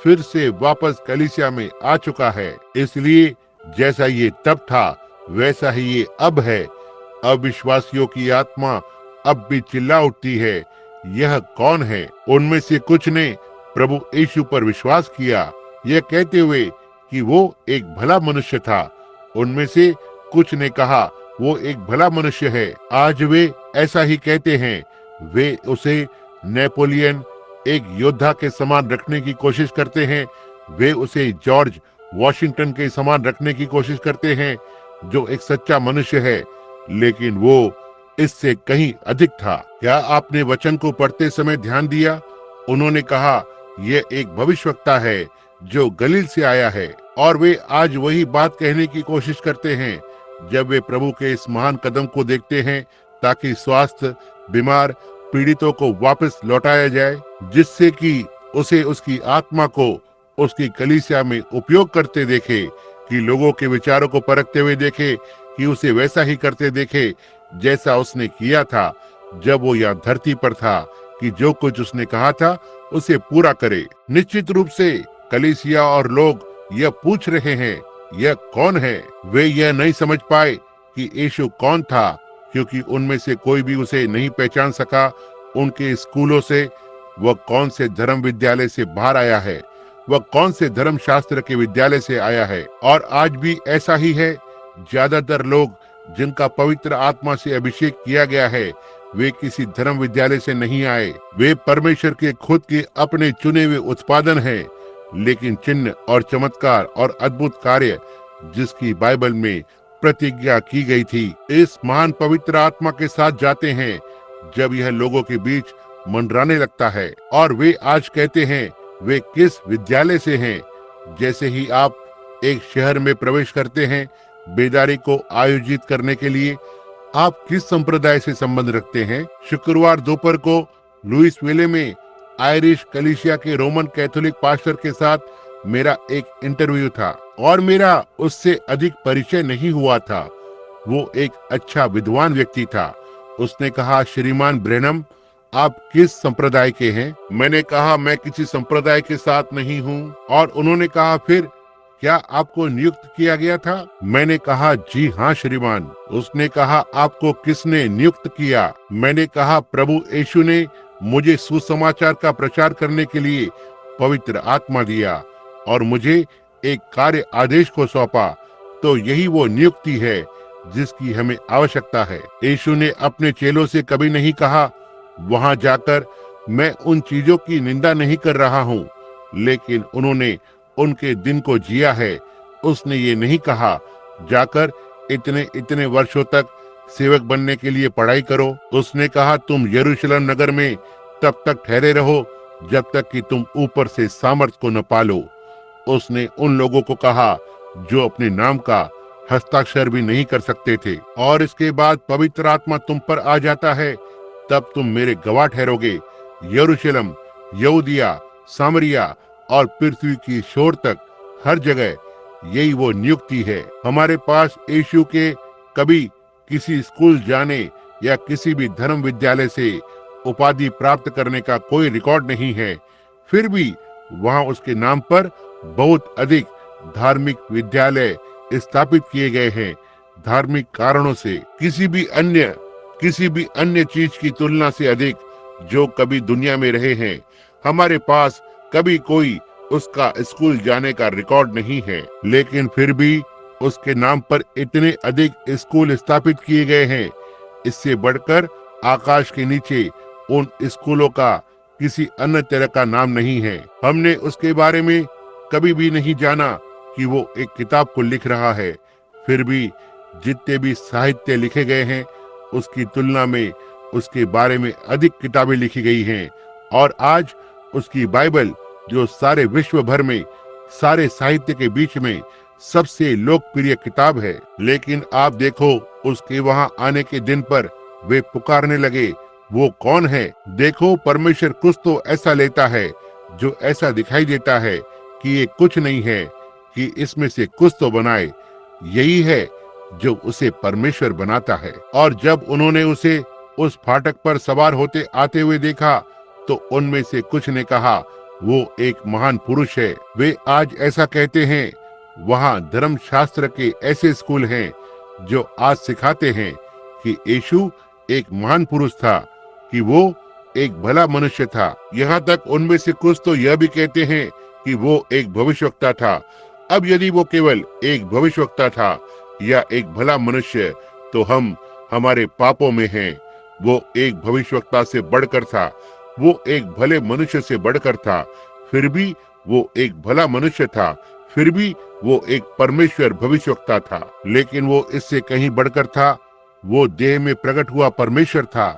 फिर से वापस कलीसिया में आ चुका है। इसलिए जैसा ये तब था वैसा ही ये अब है। अविश्वासियों की आत्मा अब भी चिल्ला उठती है, यह कौन है? उनमें से कुछ ने प्रभु यीशु पर विश्वास किया, यह कहते हुए कि वो एक भला मनुष्य था। उनमें से कुछ ने कहा, वो एक भला मनुष्य है। आज वे ऐसा ही कहते हैं। वे उसे नेपोलियन एक योद्धा के समान रखने की कोशिश करते हैं। वे उसे जॉर्ज वॉशिंगटन के समान रखने की कोशिश करते हैं, जो एक सच्चा मनुष्य है, लेकिन वो इससे कहीं अधिक था। क्या आपने वचन को पढ़ते समय ध्यान दिया? उन्होंने कहा, यह एक भविष्यवक्ता है जो गलील से आया है। और वे आज वही बात कहने की कोशिश करते हैं जब वे प्रभु के इस महान कदम को देखते हैं ताकि स्वास्थ्य, बीमार, पीड़ितों को वापस लौटाया जाए, जिससे कि उसे उसकी आत्मा को उसकी कलीसिया में उपयोग करते देखे, कि लोगों के विचारों को परखते हुए देखे, कि उसे वैसा ही करते देखे जैसा उसने किया था जब वो यहाँ धरती पर था, कि जो कुछ उसने कहा था उसे पूरा करे। निश्चित रूप से कलीसिया और लोग यह पूछ रहे हैं, यह कौन है? वे यह नहीं समझ पाए कि यीशु कौन था, क्योंकि उनमें से कोई भी उसे नहीं पहचान सका। उनके स्कूलों से वह कौन से धर्म विद्यालय से बाहर आया है, वह कौन से धर्म शास्त्र के विद्यालय से आया है। और आज भी ऐसा ही है। ज्यादातर लोग जिनका पवित्र आत्मा से अभिषेक किया गया है, वे किसी धर्म विद्यालय से नहीं आए। वे परमेश्वर के खुद के अपने चुने हुए उत्पादन हैं। लेकिन चिन्ह और चमत्कार और अद्भुत कार्य जिसकी बाइबल में प्रतिज्ञा की गई थी, इस महान पवित्र आत्मा के साथ जाते हैं जब यह लोगों के बीच मंडराने लगता है। और वे आज कहते हैं, वे किस विद्यालय से हैं। जैसे ही आप एक शहर में प्रवेश करते हैं बेदारी को आयोजित करने के लिए, आप किस संप्रदाय से संबंध रखते हैं? शुक्रवार दोपहर को लुइसविले में आयरिश कलीसिया के रोमन कैथोलिक पास्टर के साथ मेरा एक इंटरव्यू था और मेरा उससे अधिक परिचय नहीं हुआ था। वो एक अच्छा विद्वान व्यक्ति था। उसने कहा, श्रीमान ब्रेनम, आप किस संप्रदाय के हैं? मैंने कहा, मैं किसी संप्रदाय के साथ नहीं हूँ। और उन्होंने कहा, फिर क्या आपको नियुक्त किया गया था? मैंने कहा, जी हाँ श्रीमान। उसने कहा, आपको किसने नियुक्त किया? मैंने कहा, प्रभु यीशु ने मुझे सुसमाचार का प्रचार करने के लिए पवित्र आत्मा दिया और मुझे एक कार्य आदेश को सौंपा। तो यही वो नियुक्ति है जिसकी हमें आवश्यकता है। यीशु ने अपने चेलों से कभी नहीं कहा, वहां जाकर मैं उन चीजों की निंदा नहीं कर रहा हूँ, लेकिन उन्होंने उनके दिन को जिया है। उसने ये नहीं कहा, जाकर इतने इतने वर्षों तक सेवक बनने के लिए पढ़ाई करो। उसने कहा, तुम यरूशलेम नगर में तब तक ठहरे रहो जब तक कि तुम ऊपर से सामर्थ को न पालो। उसने उन लोगों को कहा जो अपने नाम का हस्ताक्षर भी नहीं कर सकते थे। और इसके बाद पवित्र आत्मा तुम पर आ जाता है, तब तुम मेरे गवाह ठहरोगे यरूशलेम, यहूदिया, सामरिया और पृथ्वी की छोर तक, हर जगह। यही वो नियुक्ति है। हमारे पास यीशु के कभी किसी स्कूल जाने या किसी भी धर्म विद्यालय से उपाधि प्राप्त करने का कोई रिकॉर्ड नहीं है। फिर भी वहां उसके नाम पर बहुत अधिक धार्मिक विद्यालय स्थापित किए गए हैं। धार्मिक कारणों से किसी भी अन्य चीज की तुलना से अधिक जो कभी दुनिया में रहे हैं, हमारे पास कभी कोई उसका स्कूल जाने का रिकॉर्ड नहीं है। लेकिन फिर भी उसके नाम पर इतने अधिक स्कूल स्थापित किए गए हैं। इससे बढ़कर आकाश के नीचे उन स्कूलों का किसी अन्य तरह का नाम नहीं है। हमने उसके बारे में कभी भी नहीं जाना कि वो एक किताब को लिख रहा है। फिर भी जितने भी साहित्य लिखे गए हैं, उसकी तुलना में उसके बारे में अधिक किताबें लिखी गई हैं। और आज उसकी बाइबल, जो सारे विश्व भर में सारे साहित्य के बीच में सबसे लोकप्रिय किताब है। लेकिन आप देखो, उसके वहां आने के दिन पर वे पुकारने लगे, वो कौन है? देखो, परमेश्वर कुछ तो ऐसा लेता है जो ऐसा दिखाई देता है कि ये कुछ नहीं है, कि इसमें से कुछ तो बनाए। यही है जो उसे परमेश्वर बनाता है। और जब उन्होंने उसे उस फाटक पर सवार होते आते हुए देखा, तो उनमें से कुछ ने कहा, वो एक महान पुरुष है। वे आज ऐसा कहते हैं। वहाँ धर्म शास्त्र के ऐसे स्कूल हैं जो आज सिखाते हैं कि यीशु एक महान पुरुष था, कि वो एक भला मनुष्य था। यहाँ तक उनमें से कुछ तो यह भी कहते हैं कि वो एक भविष्यवक्ता था। अब यदि वो केवल एक भविष्यवक्ता था या एक भला मनुष्य, तो हम हमारे पापों में हैं। वो एक भविष्यवक्ता से बढ़कर था, वो एक भले मनुष्य से बढ़कर था, फिर भी वो एक भला मनुष्य था, फिर भी वो एक परमेश्वर भविष्यवक्ता था। लेकिन वो इससे कहीं बढ़कर था, वो देह में प्रकट हुआ परमेश्वर था,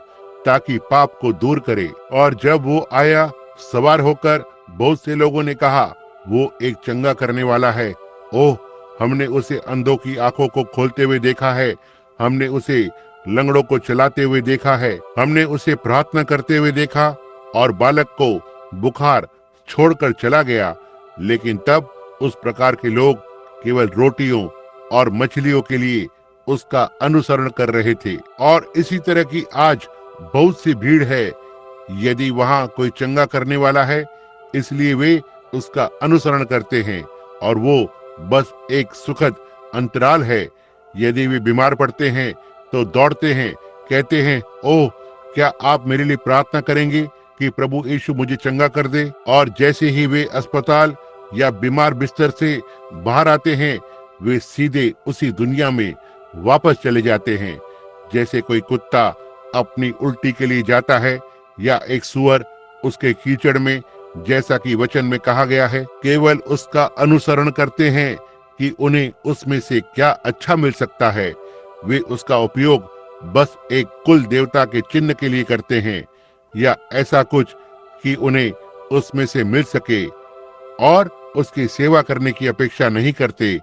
ताकि पाप को दूर करे। और जब वो आया सवार होकर, बहुत से लोगों ने कहा, वो एक चंगा करने वाला है। ओह, हमने उसे अंधों की आंखों को खोलते हुए देखा है, हमने उसे लंगड़ों को चलाते हुए देखा है, हमने उसे प्रार्थना करते हुए देखा, और बालक को बुखार छोड़कर चला गया। लेकिन तब उस प्रकार के लोग केवल रोटियों और मछलियों के लिए उसका अनुसरण कर रहे थे। और इसी तरह की आज बहुत सी भीड़ है। यदि वहाँ कोई चंगा करने वाला है, इसलिए वे उसका अनुसरण करते हैं, और वो बस एक सुखद अंतराल है। यदि वे बीमार पड़ते हैं तो दौड़ते हैं, कहते हैं, ओह, क्या आप मेरे लिए प्रार्थना करेंगे कि प्रभु यीशु मुझे चंगा कर दे। और जैसे ही वे अस्पताल या बीमार बिस्तर से बाहर आते हैं, वे सीधे उसी दुनिया में वापस चले जाते हैं। जैसे कोई कुत्ता अपनी उल्टी के लिए जाता है, या एक सुअर उसके कीचड़ में, जैसा कि वचन में कहा गया है, केवल उसका अनुसरण करते हैं कि उन्हें उसमें से क्या अच्छा मिल सकता है। वे उसका उपयोग बस एक कुल देवता के चिन्ह के लिए करते हैं, या ऐसा कुछ कि उन्हें उसमें से मिल सके, और उसकी सेवा करने की अपेक्षा नहीं करते।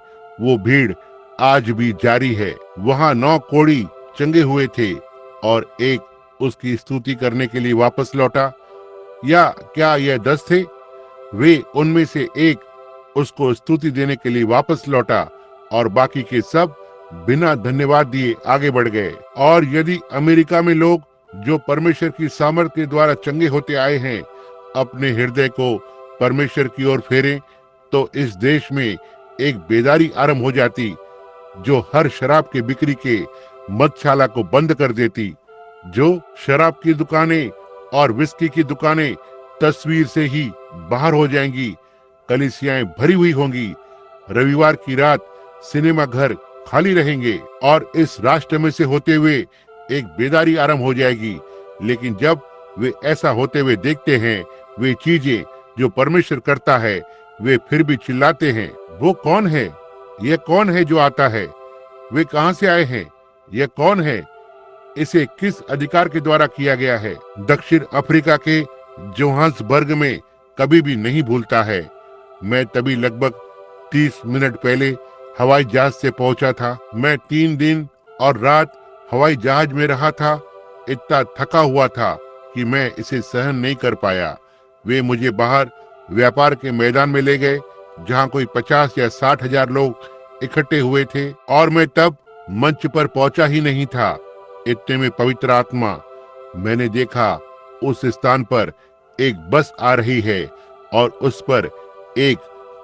वो भीड़ आज भी जारी है। वहाँ 9 कोढ़ी चंगे हुए थे, और एक उसकी स्तुति करने के लिए वापस लौटा। या क्या यह 10 थे? वे उनमें से एक उसको स्तुति देने के लिए वापस लौटा, और बाकी के सब बिना धन्यवाद दिए आगे बढ़ गए। और यदि अमेरिका में लोग जो परमेश्वर की सामर्थ के द्वारा चंगे होते आए हैं, अपने हृदय को परमेश्वर की ओर फेरें, तो इस देश में एक बेदारी आरंभ हो जाती, जो हर शराब के बिक्री के मदशाला को बंद कर देती। जो शराब की दुकानें और विस्की की दुकानें तस्वीर से ही बाहर हो जाएंगी, कलीसियाएं भरी हुई होंगी, रविवार की रात सिनेमा घर खाली रहेंगे, और इस राष्ट्र में से होते हुए एक बेदारी आरंभ हो जाएगी। लेकिन जब वे ऐसा होते हुए देखते हैं, वे चीजें जो परमेश्वर करता है, वे फिर भी चिल्लाते हैं, वो कौन है? यह कौन है जो आता है? वे कहां से आए हैं? यह कौन है? इसे किस अधिकार के द्वारा किया गया है? दक्षिण अफ्रीका के जोहान्सबर्ग में कभी भी नहीं भूलता है। मैं तभी लगभग 30 मिनट पहले हवाई जहाज से पहुंचा था। मैं 3 दिन और रात हवाई जहाज में रहा था। इतना थका हुआ था कि मैं इसे सहन नहीं कर पाया। वे मुझे बाहर व्यापार के मैदान में ले गए, जहां कोई 50 या 60 हजार लोग इकट्ठे हुए थे, और मैं तब मंच पर पहुंचा ही नहीं था। इतने में पवित्र आत्मा, मैंने देखा उस स्थान पर एक बस आ रही है, और उस पर एक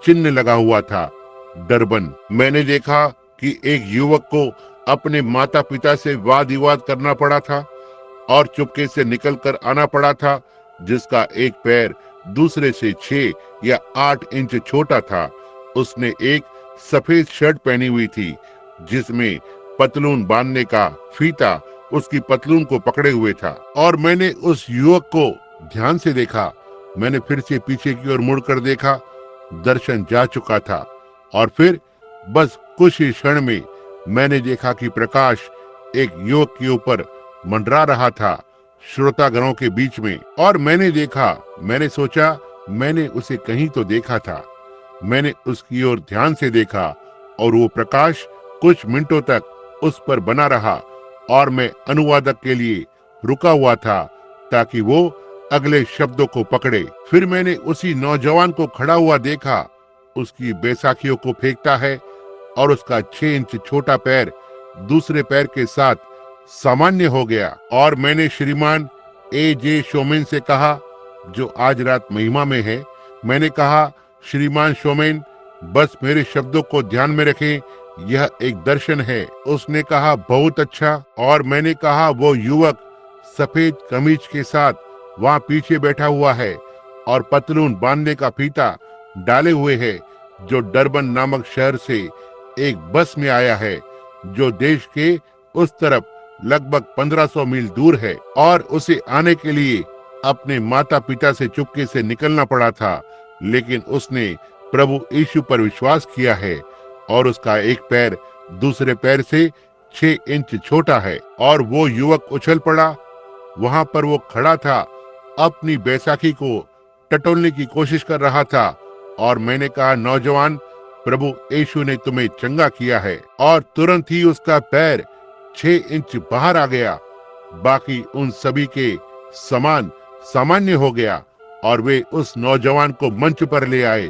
चिन्ह लगा हुआ था, डरबन। मैंने देखा कि एक युवक को अपने माता पिता से वाद विवाद करना पड़ा था, और चुपके से निकलकर आना पड़ा था, जिसका एक पैर दूसरे से 6 या 8 इंच छोटा था। उसने एक सफेद शर्ट पहनी हुई थी, जिसमें पतलून बांधने का फीता उसकी पतलून को पकड़े हुए था। और मैंने उस युवक को ध्यान से देखा। मैंने फिर से पीछे की ओर मुड़कर देखा, दर्शन जा चुका था। और फिर बस कुछ ही क्षण में मैंने देखा कि प्रकाश एक युवक के ऊपर मंडरा रहा था, श्रोतागणों के बीच में। और मैंने देखा, मैंने सोचा मैंने उसे कहीं तो देखा था। मैंने उसकी ओर ध्यान से देखा, और वो प्रकाश कुछ मिनटों तक उस पर बना रहा, और मैं अनुवादक के लिए रुका हुआ था ताकि वो अगले शब्दों को पकड़े। फिर मैंने उसी नौजवान को खड़ा हुआ देखा। उसकी बैसाखियों को फेंकता है, और उसका 6 इंच छोटा पैर दूसरे पैर के साथ सामान्य हो गया। और मैंने श्रीमान A.J. शोमेन से कहा, जो आज रात महिमा में है, मैंने कहा, श्रीमान शोमेन, बस मेरे शब्दों को ध्यान में रखें यह एक दर्शन है। उसने कहा, बहुत अच्छा। और मैंने कहा, वो युवक सफेद कमीज के साथ वहाँ पीछे बैठा हुआ है और पतलून बांधने का फीता डाले हुए है, जो डरबन नामक शहर से एक बस में आया है, जो देश के उस तरफ लगभग 1500 मील दूर है, और उसे आने के लिए अपने माता पिता से चुपके से निकलना पड़ा था। लेकिन उसने प्रभु यीशु पर विश्वास किया है और उसका एक पैर दूसरे पैर से 6 इंच छोटा है। और वो युवक उछल पड़ा। वहां पर वो खड़ा था, अपनी बैसाखी को टटोलने की कोशिश कर रहा था। और मैंने कहा, नौजवान, प्रभु यीशु ने तुम्हें चंगा किया है। और तुरंत ही उसका पैर 6 इंच बाहर आ गया, बाकी उन सभी के समान सामान्य हो गया। और वे उस नौजवान को मंच पर ले आए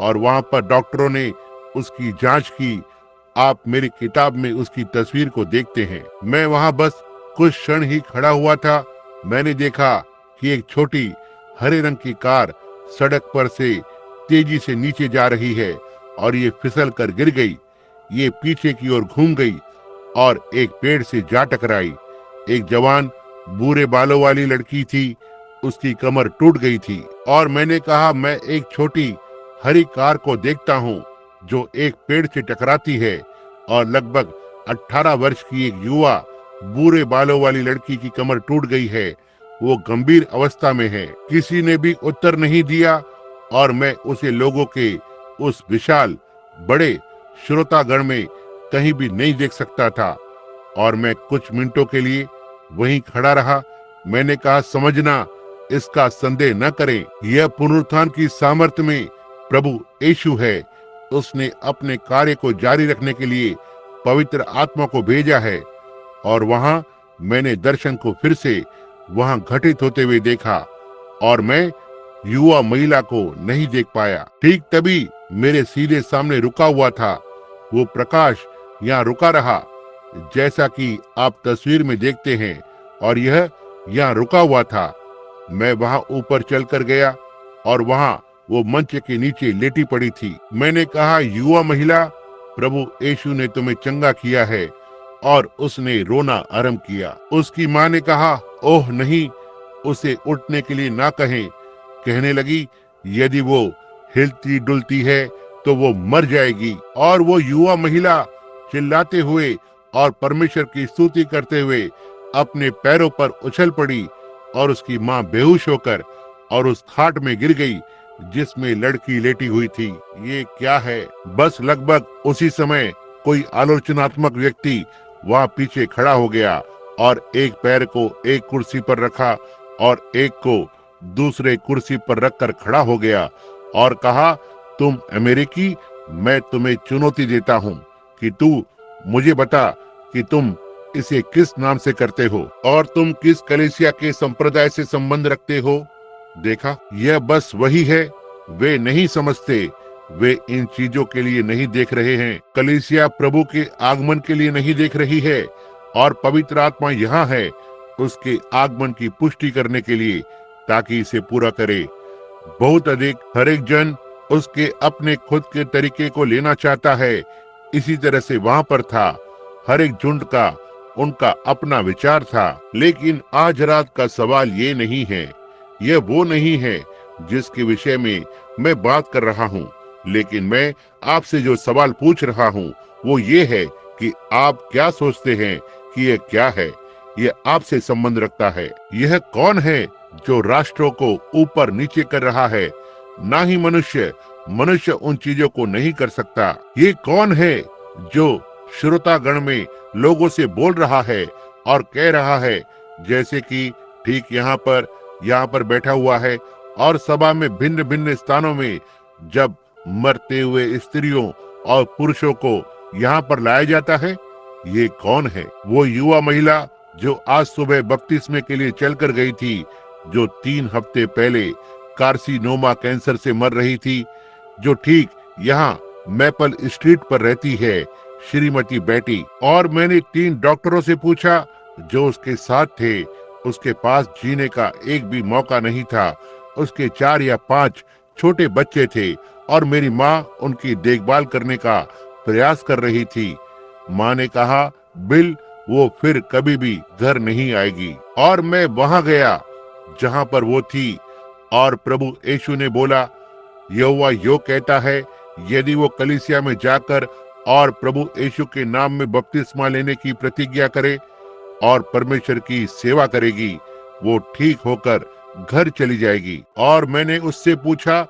और वहां पर डॉक्टरों ने उसकी जांच की। आप मेरी किताब में उसकी तस्वीर को देखते हैं। मैं वहां बस कुछ क्षण ही खड़ा हुआ था। मैंने देखा कि एक छोटी हरे रंग की कार सड़क पर से तेजी से नीचे जा रही है और ये फिसल कर गिर गई। ये पीछे की ओर घूम गई और एक पेड़ से जा टकराई। एक जवान भूरे बालों वाली लड़की थी, उसकी कमर टूट गई थी। और मैंने कहा, मैं एक छोटी हरी कार को देखता हूँ जो एक पेड़ से टकराती है और लगभग 18 वर्ष की एक युवा भूरे बालों वाली लड़की की कमर टूट गई है। वो गंभीर अवस्था में है। किसी ने भी उत्तर नहीं दिया और मैं उसे लोगों के उस विशाल बड़े श्रोतागण में कहीं भी नहीं देख सकता था। और मैं कुछ मिनटों के लिए वहीं खड़ा रहा। मैंने कहा, समझना, इसका संदेह न करें, यह पुनरुत्थान की सामर्थ्य में प्रभु यीशु है। उसने अपने कार्य को जारी रखने के लिए पवित्र आत्मा को भेजा है। और वहां मैंने दर्शन को फिर से वहां घटित होते हुए देखा और मैं युवा महिला को नहीं देख पाया। ठीक तभी मेरे सीधे सामने रुका हुआ था वो प्रकाश यहाँ रुका रहा, जैसा कि आप तस्वीर में देखते हैं, और यह यहाँ रुका हुआ था। मैं वहां ऊपर चलकर गया और वहां वो मंच के नीचे लेटी पड़ी थी। मैंने कहा, युवा महिला, प्रभु यीशु ने तुम्हें चंगा किया है। और उसने रोना आरंभ किया। उसकी माँ ने कहा, ओह नहीं, उसे उठने के लिए ना कहें। कहने लगी, यदि वो हिलती डुलती है तो वो मर जाएगी। और वो युवा महिला चिल्लाते हुए और परमेश्वर की स्तुति करते हुए अपने पैरों पर उछल पड़ी और उसकी माँ बेहोश होकर और उस खाट में गिर गई जिसमें लड़की लेटी हुई थी। ये क्या है? बस लगभग उसी समय कोई आलोचनात्मक व्यक्ति वहां पीछे खड़ा हो गया और एक पैर को एक कुर्सी पर रखा और एक को दूसरे कुर्सी पर रखकर खड़ा हो गया और कहा, तुम अमेरिकी, मैं तुम्हें चुनौती देता हूँ कि तू मुझे बता कि तुम इसे किस नाम से करते हो और तुम किस कलीसिया के संप्रदाय से संबंध रखते हो। देखा, यह बस वही है। वे नहीं समझते, वे इन चीजों के लिए नहीं देख रहे हैं। कलीसिया प्रभु के आगमन के लिए नहीं देख रही है और पवित्र आत्मा यहाँ है उसके आगमन की पुष्टि करने के लिए, ताकि इसे पूरा करे। बहुत अधिक हर एक जन उसके अपने खुद के तरीके को लेना चाहता है। इसी तरह से वहां पर था, हर एक झुंड का उनका अपना विचार था। लेकिन आज रात का सवाल ये नहीं है, यह वो नहीं है जिसके विषय में मैं बात कर रहा हूँ। लेकिन मैं आपसे जो सवाल पूछ रहा हूँ वो ये है कि आप क्या सोचते हैं कि यह क्या है? यह आपसे संबंध रखता है। यह कौन है जो राष्ट्रों को ऊपर नीचे कर रहा है? ना ही मनुष्य। मनुष्य उन चीजों को नहीं कर सकता। ये कौन है जो श्रोतागण में लोगों से बोल रहा है और कह रहा है, जैसे कि ठीक यहाँ पर बैठा हुआ है और सभा में भिन्न भिन्न स्थानों में जब मरते हुए स्त्रियों और पुरुषों को यहाँ पर लाया जाता है? ये कौन है? वो युवा महिला जो आज सुबह बपतिस्मे के लिए चलकर गई थी, जो 3 हफ्ते पहले कार्सिनोमा कैंसर से मर रही थी, जो ठीक यहाँ मैपल स्ट्रीट पर रहती है, श्रीमती बेटी। और मैंने 3 डॉक्टरों से पूछा जो उसके साथ थे। उसके पास जीने का एक भी मौका नहीं था। उसके 4 या 5 छोटे बच्चे थे और मेरी माँ उनकी देखभाल करने का प्रयास कर रही थी। माँ ने कहा, बिल, वो फिर कभी भी घर नहीं आएगी। और मैं वहां गया जहां पर वो थी, और प्रभु यीशु ने बोला, यहोवा यो कहता है, यदि वो कलीसिया में जाकर और प्रभु यीशु के नाम में बपतिस्मा लेने की प्रतिज्ञा करे और परमेश्वर की सेवा करेगी, वो ठीक होकर घर चली जाएगी। और मैंने उससे पूछा,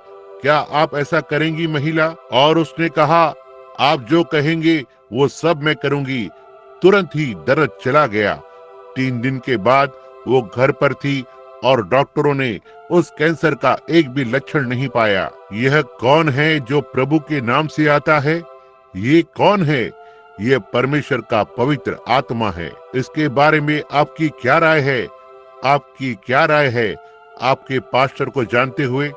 क्या आप ऐसा करेंगी महिला? और उसने कहा, आप जो कहेंगे वो सब मैं करूंगी। तुरंत ही दर्द चला गया। 3 दिन के बाद वो घर पर थी और डॉक्टरों ने उस कैंसर का एक भी लक्षण नहीं पाया। यह कौन है जो प्रभु के नाम से आता है? ये कौन है? ये परमेश्वर का पवित्र आत्मा है। इसके बारे में आपकी क्या राय है? आपकी क्या राय है आपके पास्टर को जानते हुए?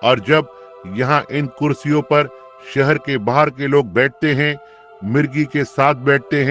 और जब यहाँ इन कुर्सियों पर शहर के बाहर के लोग बैठते हैं, मिर्गी के साथ बैठते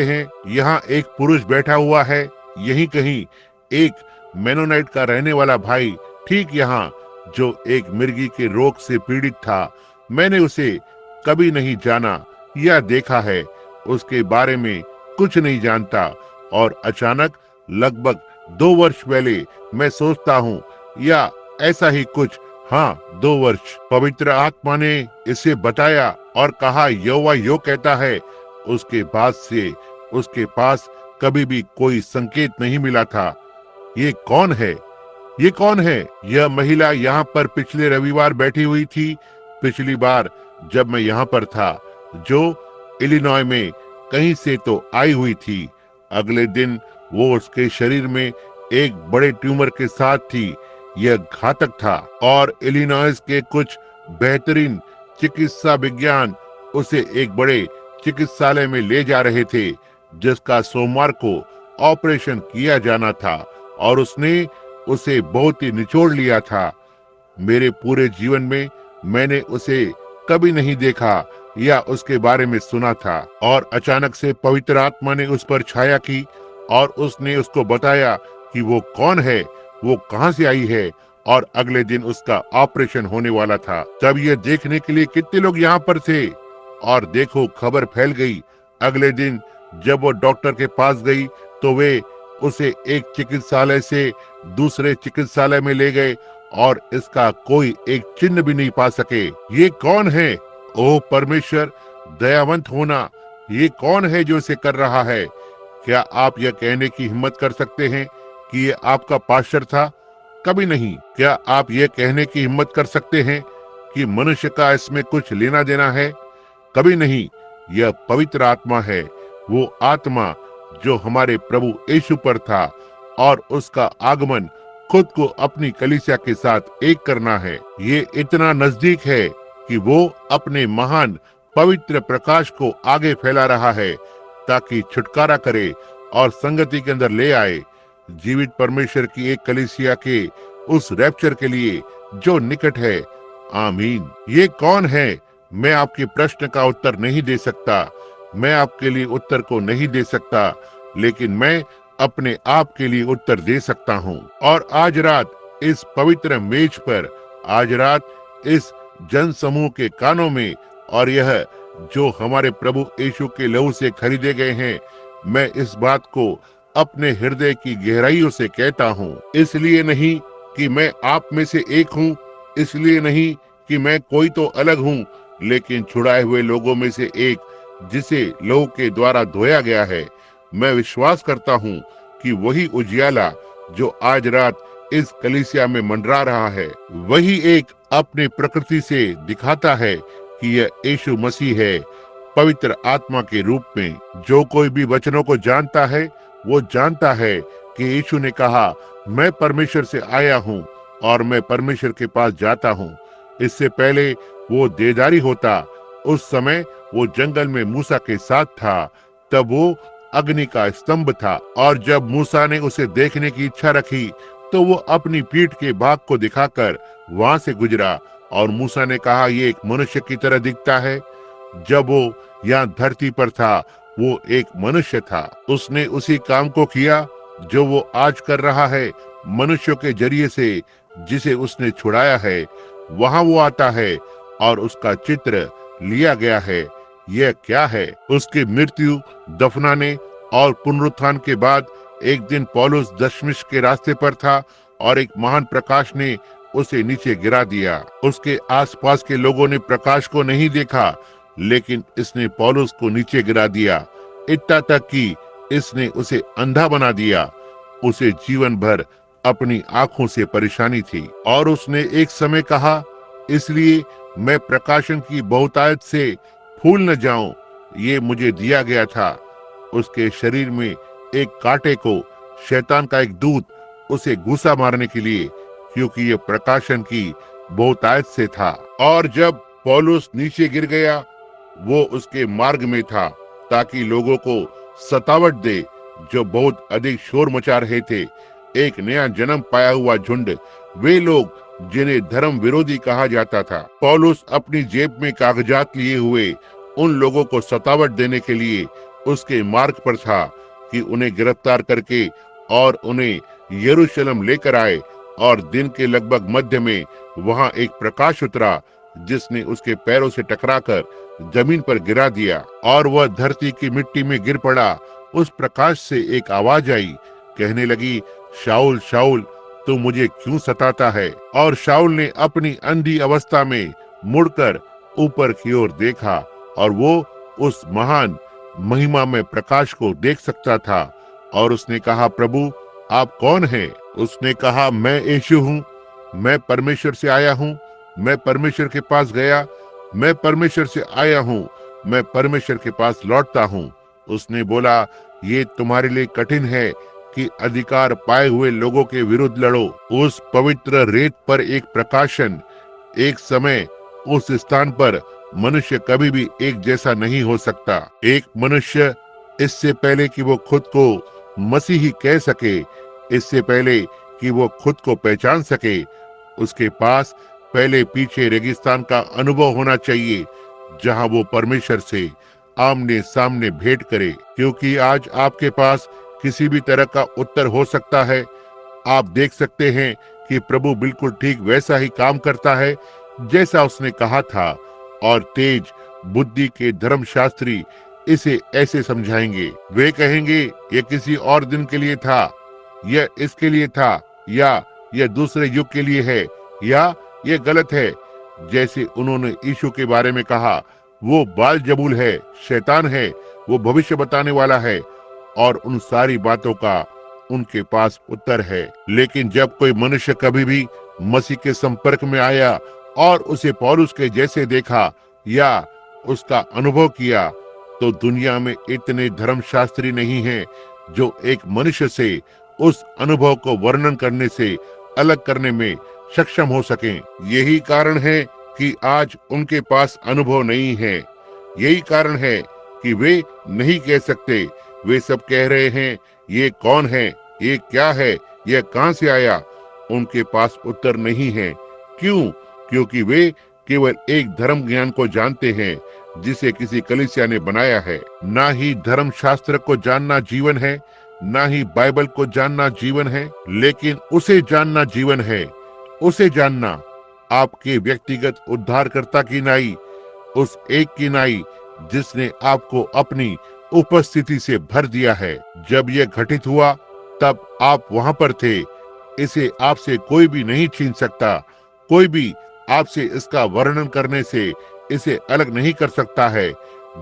हैं, यहाँ एक पुरुष बैठा हुआ है, यहीं कहीं एक मेनोनाइट का रहने वाला भाई, ठीक यहाँ, जो एक मिर्गी के रोग से पीड़ित था। मैंने उसे कभी नहीं जाना या देखा है, उसके बारे में कुछ नहीं जानता, और अचानक लगभग 2 वर्ष पहले मैं सोचता हूँ, या ऐसा ही कुछ, हाँ 2 वर्ष, पवित्र आत्मा ने इसे बताया और कहा, यहोवा यो कहता है। उसके बाद से उसके पास कभी भी कोई संकेत नहीं मिला था। ये कौन है? ये कौन है? यह महिला यहाँ पर पिछले रविवार बैठी हुई थी, पिछली बार जब मैं यहाँ पर था, जो इलिनॉय में कहीं से तो आई हुई थी। अगले दिन वो उसके शरीर में एक बड़े ट्यूमर के साथ थी। यह घातक था, और इलिनॉइस के कुछ बेहतरीन चिकित्सा विज्ञान उसे एक बड़े चिकित्सालय में ले जा रहे थे, जिसका सोमवार को ऑपरेशन किया जाना था, और उसने उसे बहुत ही निचोड़ लिया था। मेरे पूरे जीवन में मैंने उसे कभी नहीं देखा या उसके बारे में सुना था, और अचानक से पवित्र आत्मा ने उस पर छाया की और उसने उसको बताया कि वो कौन है, वो कहां से आई है, और अगले दिन उसका ऑपरेशन होने वाला था। तब ये देखने के लिए कितने लोग यहाँ पर थे, और देखो खबर फैल गई। अगले दिन जब वो डॉक्टर के पास गई तो वे उसे एक चिकित्सालय से दूसरे चिकित्सालय में ले गए, और इसका कोई एक चिन्ह भी नहीं पा सके। ये कौन है? ओह परमेश्वर, दयावंत होना, ये कौन है जो इसे कर रहा है? क्या आप यह कहने की हिम्मत कर सकते हैं कि ये आपका पास्टर था? कभी नहीं। क्या आप यह कहने की हिम्मत कर सकते हैं कि मनुष्य का इसमें कुछ लेना देना है? कभी नहीं। यह पवित्र आत्मा है, वो आत्मा जो हमारे प्रभु यीशु पर था, और उसका आगमन खुद को अपनी कलीसिया के साथ एक करना है। ये इतना नजदीक है कि वो अपने महान पवित्र प्रकाश को आगे फैला रहा है, ताकि छुटकारा करे और संगति के अंदर ले आए, जीवित परमेश्वर की एक कलीसिया के उस रैप्चर के लिए जो निकट है। आमीन। ये कौन है? मैं आपके प्रश्न का उत्तर नहीं दे सकता, मैं आपके लिए उत्तर को नहीं दे सकता, लेकिन मैं अपने आप के लिए उत्तर दे सकता हूँ। और आज रात इस पवित्र मेज पर, आज रात इस जन समूह के कानों में, और यह जो हमारे प्रभु यीशु के लहू से खरीदे गए हैं, मैं इस बात को अपने हृदय की गहराइयों से कहता हूँ। इसलिए नहीं कि मैं आप में से एक हूँ, इसलिए नहीं कि मैं कोई तो अलग हूँ, लेकिन छुड़ाए हुए लोगों में से एक, जिसे लहू के द्वारा धोया गया है। मैं विश्वास करता हूँ कि वही उजियाला जो आज रात इस कलीसिया में मंडरा रहा है, वही एक अपने प्रकृति से दिखाता है कि यह यीशु मसीह है, पवित्र आत्मा के रूप में। जो कोई भी वचनों को जानता है, वो जानता है कि यीशु ने कहा, मैं परमेश्वर से आया हूँ और मैं परमेश्वर के पास जाता हूँ। इससे पहले वो देदारी होता, उस समय वो जंगल में मूसा के साथ था, तब वो अग्नि का स्तंभ था, और जब मूसा ने उसे देखने की इच्छा रखी तो वो अपनी पीठ के भाग को दिखाकर वहां से गुजरा, और मूसा ने कहा, ये एक मनुष्य की तरह दिखता है। जब वो यहाँ धरती पर था, वो एक मनुष्य था। उसने उसी काम को किया जो वो आज कर रहा है, मनुष्यों के जरिए से जिसे उसने छुड़ाया है। वहां वो आता है और उसका चित्र लिया गया है। यह क्या है? उसकी मृत्यु, दफनाने और पुनरुत्थान के बाद एक दिन पौलुस दशमिश के रास्ते पर था और एक महान प्रकाश ने उसे नीचे गिरा दिया। उसके आसपास के लोगों ने प्रकाश को नहीं देखा, लेकिन इसने पौलुस को नीचे गिरा दिया, इतना तक कि इसने उसे अंधा बना दिया। उसे जीवन भर अपनी आंखों से परेशानी थी और उसने एक समय कहा, इसलिए मैं प्रकाशन की बहुतायत से फूल न जाऊं, ये मुझे दिया गया था। उसके शरीर में एक कांटे को शैतान का एक दूत उसे घूसा मारने के लिए, क्योंकि ये प्रकाशन की बहुतायत से था। और जब पौलुस नीचे गिर गया, वो उसके मार्ग में था ताकि लोगों को सतावट दे जो बहुत अधिक शोर मचा रहे थे। एक नया जन्म पाया हुआ झुंड, वे लोग जिन्हें धर्म विरोधी कहा जाता था। पौलुस अपनी जेब में कागजात लिए हुए उन लोगों को सतावट देने के लिए उसके मार्ग पर था कि उन्हें गिरफ्तार करके और उन्हें यरूशलेम लेकर आए। और दिन के लगभग मध्य में वहां एक प्रकाश उतरा जिसने उसके पैरों से टकराकर जमीन पर गिरा दिया और वह धरती की मिट्टी में गिर पड़ा। उस प्रकाश से एक आवाज आई, कहने लगी, शाऊल शाऊल, तू मुझे क्यों सताता है? और शाऊल ने अपनी अंधी अवस्था में मुड़कर ऊपर की ओर देखा और वो उस महान महिमा में प्रकाश को देख सकता था। और उसने कहा, प्रभु आप कौन हैं? उसने कहा, मैं यीशु हूँ, मैं परमेश्वर से आया हूँ, मैं परमेश्वर के पास गया, मैं परमेश्वर से आया हूँ, मैं परमेश्वर के पास लौटता हूँ। उसने बोला, ये तुम्हारे लिए कठिन है कि अधिकार पाए हुए लोगों के विरुद्ध लड़ो। उस पवित्र रेत पर एक प्रकाशन, एक समय उस स्थान पर मनुष्य कभी भी एक जैसा नहीं हो सकता। एक मनुष्य इससे पहले कि वो खुद को मसीही कह सके, इससे पहले कि वो खुद को पहचान सके, उसके पास पहले पीछे रेगिस्तान का अनुभव होना चाहिए जहां वो परमेश्वर से आमने सामने भेंट करे। क्योंकि आज आपके पास किसी भी तरह का उत्तर हो सकता है। आप देख सकते हैं कि प्रभु बिल्कुल ठीक वैसा ही काम करता है जैसा उसने कहा था, और तेज बुद्धि के धर्मशास्त्री इसे ऐसे समझाएंगे। वे कहेंगे, यह किसी और दिन के लिए था, यह इसके लिए था, या यह दूसरे युग के लिए है, या यह गलत है। जैसे उन्होंने यीशु के बारे में कहा, वो बालजबूल है, शैतान है, वो भविष्य बताने वाला है, और उन सारी बातों का उनके पास उत्तर है। लेकिन जब कोई मनुष्य कभी भी मसीह के संपर्क में आया और उसे पौलुस के जैसे देखा या उसका अनुभव किया, तो दुनिया में इतने धर्मशास्त्री नहीं हैं जो एक मनुष्य से उस अनुभव को वर्णन करने से अलग करने में सक्षम हो सकें। यही कारण है कि आज उनके पास अनुभव नहीं है। यही कारण है कि वे नहीं कह सकते। वे सब कह रहे हैं, ये कौन है, ये क्या है, यह कहां से आया? उनके पास उत्तर नहीं है। क्यों? क्योंकि वे केवल एक धर्म ज्ञान को जानते हैं जिसे किसी कलीसिया ने बनाया है। ना ही धर्म शास्त्र को जानना जीवन है, ना ही बाइबल को जानना जीवन है, लेकिन उसे जानना जीवन है। उसे जानना, आपके व्यक्तिगत उद्धारकर्ता की नाई, उस एक की नाई जिसने आपको अपनी उपस्थिति से भर दिया है। जब यह घटित हुआ तब आप वहां पर थे। इसे आपसे कोई भी नहीं छीन सकता। कोई भी आपसे इसका वर्णन करने से इसे अलग नहीं कर सकता है।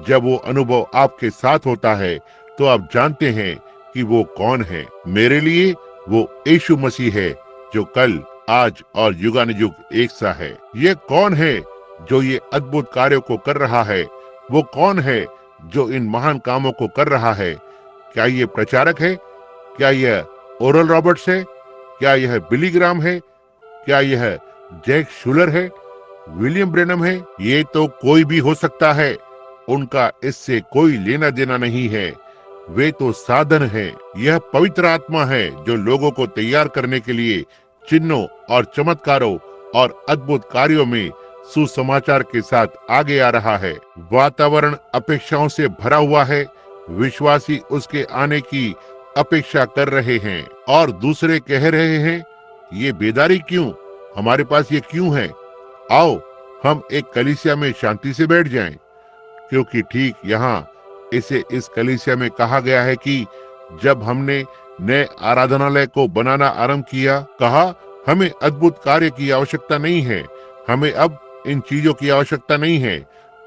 जब वो अनुभव आपके साथ होता है तो आप जानते हैं कि वो कौन है। मेरे लिए वो यीशु मसीह है जो कल, आज और युगानुयुग एक सा है। ये कौन है जो ये अद्भुत कार्यों को कर रहा है? वो कौन है जो इन महान कामों को कर रहा है? क्या ये प्रचारक है? क्या यह ओरल रॉबर्ट्स है? क्या यह बिली ग्राम है? क्या यह जैक शूलर है? विलियम ब्रेनम है? ये तो कोई भी हो सकता है। उनका इससे कोई लेना देना नहीं है। वे तो साधन हैं। यह पवित्र आत्मा है जो लोगों को तैयार करने के लिए चिन्हों और चमत्कारों और अद्भुत कार्यों में सुसमाचार के साथ आगे आ रहा है। वातावरण अपेक्षाओं से भरा हुआ है। विश्वासी उसके आने की अपेक्षा कर रहे हैं और दूसरे कह रहे हैं, ये बेदारी क्यों? हमारे पास ये क्यों है? आओ हम एक कलीसिया में शांति से बैठ जाएं। क्योंकि ठीक यहाँ इसे इस कलीसिया में कहा गया है कि जब हमने नए आराधनालय को बनाना आरंभ किया, कहा हमें अद्भुत कार्य की आवश्यकता नहीं है, हमें अब इन चीजों की आवश्यकता नहीं है।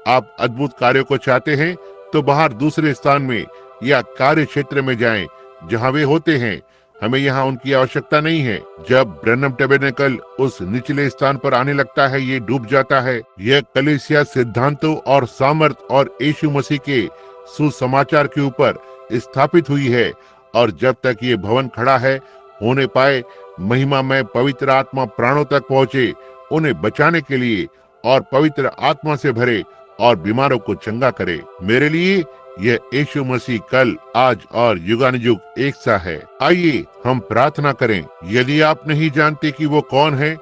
आप अद्भुत कार्यों को चाहते हैं तो बाहर दूसरे स्थान में या कार्य क्षेत्र में जाएं जहां वे होते हैं, हमें यहाँ उनकी आवश्यकता नहीं है। जब ब्रैनम टैबरनेकल उस निचले स्थान पर आने लगता है, ये डूब जाता है। यह कलीसिया सिद्धांतों और सामर्थ और यीशु मसीह के सुसमाचार के ऊपर स्थापित हुई है, और जब तक ये भवन खड़ा है होने पाए, महिमा में पवित्र आत्मा प्राणों तक पहुँचे, उन्हें बचाने के लिए और पवित्र आत्मा से भरे और बीमारों को चंगा करे। मेरे लिए यह यीशु मसीह कल, आज और युगानुयुग एक सा है। आइए हम प्रार्थना करें। यदि आप नहीं जानते कि वो कौन है,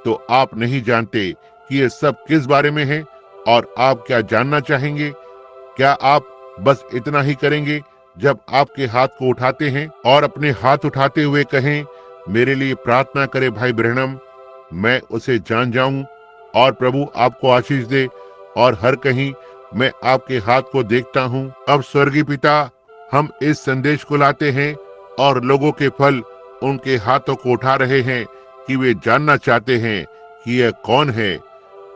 तो आप नहीं जानते कि ये सब किस बारे में है और आप क्या जानना चाहेंगे। क्या आप बस इतना ही करेंगे जब आपके हाथ को उठाते हैं और अपने हाथ उठाते हुए कहें, मेरे लिए प्रार्थना करे भाई ब्रैनम, मैं उसे जान जाऊं और प्रभु आपको आशीष दे, और हर कहीं मैं आपके हाथ को देखता हूँ। अब स्वर्गीय पिता, हम इस संदेश को लाते हैं और लोगों के फल उनके हाथों को उठा रहे हैं कि वे जानना चाहते हैं कि यह कौन है।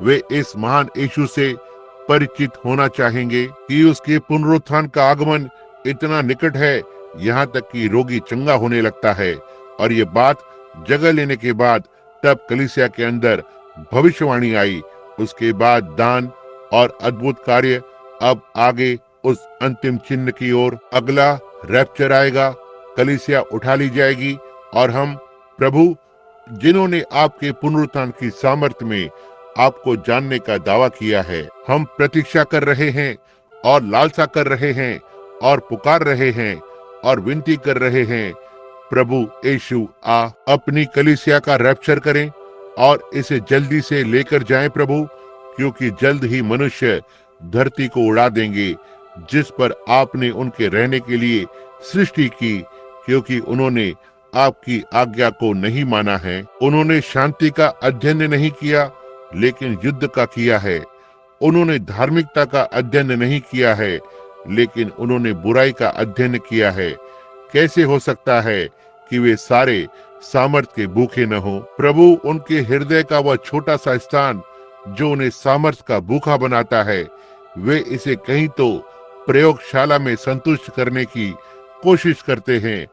वे इस महान यीशु से परिचित होना चाहेंगे कि उसके पुनरुत्थान का आगमन इतना निकट है, यहाँ तक कि रोगी चंगा होने लगता है। और ये बात जगह लेने के बाद तब कलीसिया के अंदर भविष्यवाणी आई, उसके बाद दान और अद्भुत कार्य। अब आगे उस अंतिम चिन्ह की ओर अगला रैप्चर आएगा, कलीसिया उठा ली जाएगी और हम प्रभु, जिन्होंने आपके पुनरुत्थान की सामर्थ्य में आपको जानने का दावा किया है, हम प्रतीक्षा कर रहे हैं और लालसा कर रहे हैं और पुकार रहे हैं और विनती कर रहे हैं, प्रभु यीशु आ अपनी कलीसिया का रैप्चर करें और इसे जल्दी से लेकर जाएं प्रभु, क्योंकि जल्द ही मनुष्य धरती को उड़ा देंगे जिस पर आपने उनके रहने के लिए सृष्टि की, क्योंकि उन्होंने आपकी आज्ञा को नहीं माना है। उन्होंने शांति का अध्ययन नहीं किया लेकिन युद्ध का किया है। उन्होंने धार्मिकता का अध्ययन नहीं किया है लेकिन उन्होंने बुराई का अध्ययन किया है। कैसे हो सकता है कि वे सारे सामर्थ के भूखे न हो। प्रभु, उनके हृदय का वह छोटा सा स्थान जो उन्हें सामर्थ का भूखा बनाता है, वे इसे कहीं तो प्रयोगशाला में संतुष्ट करने की कोशिश करते हैं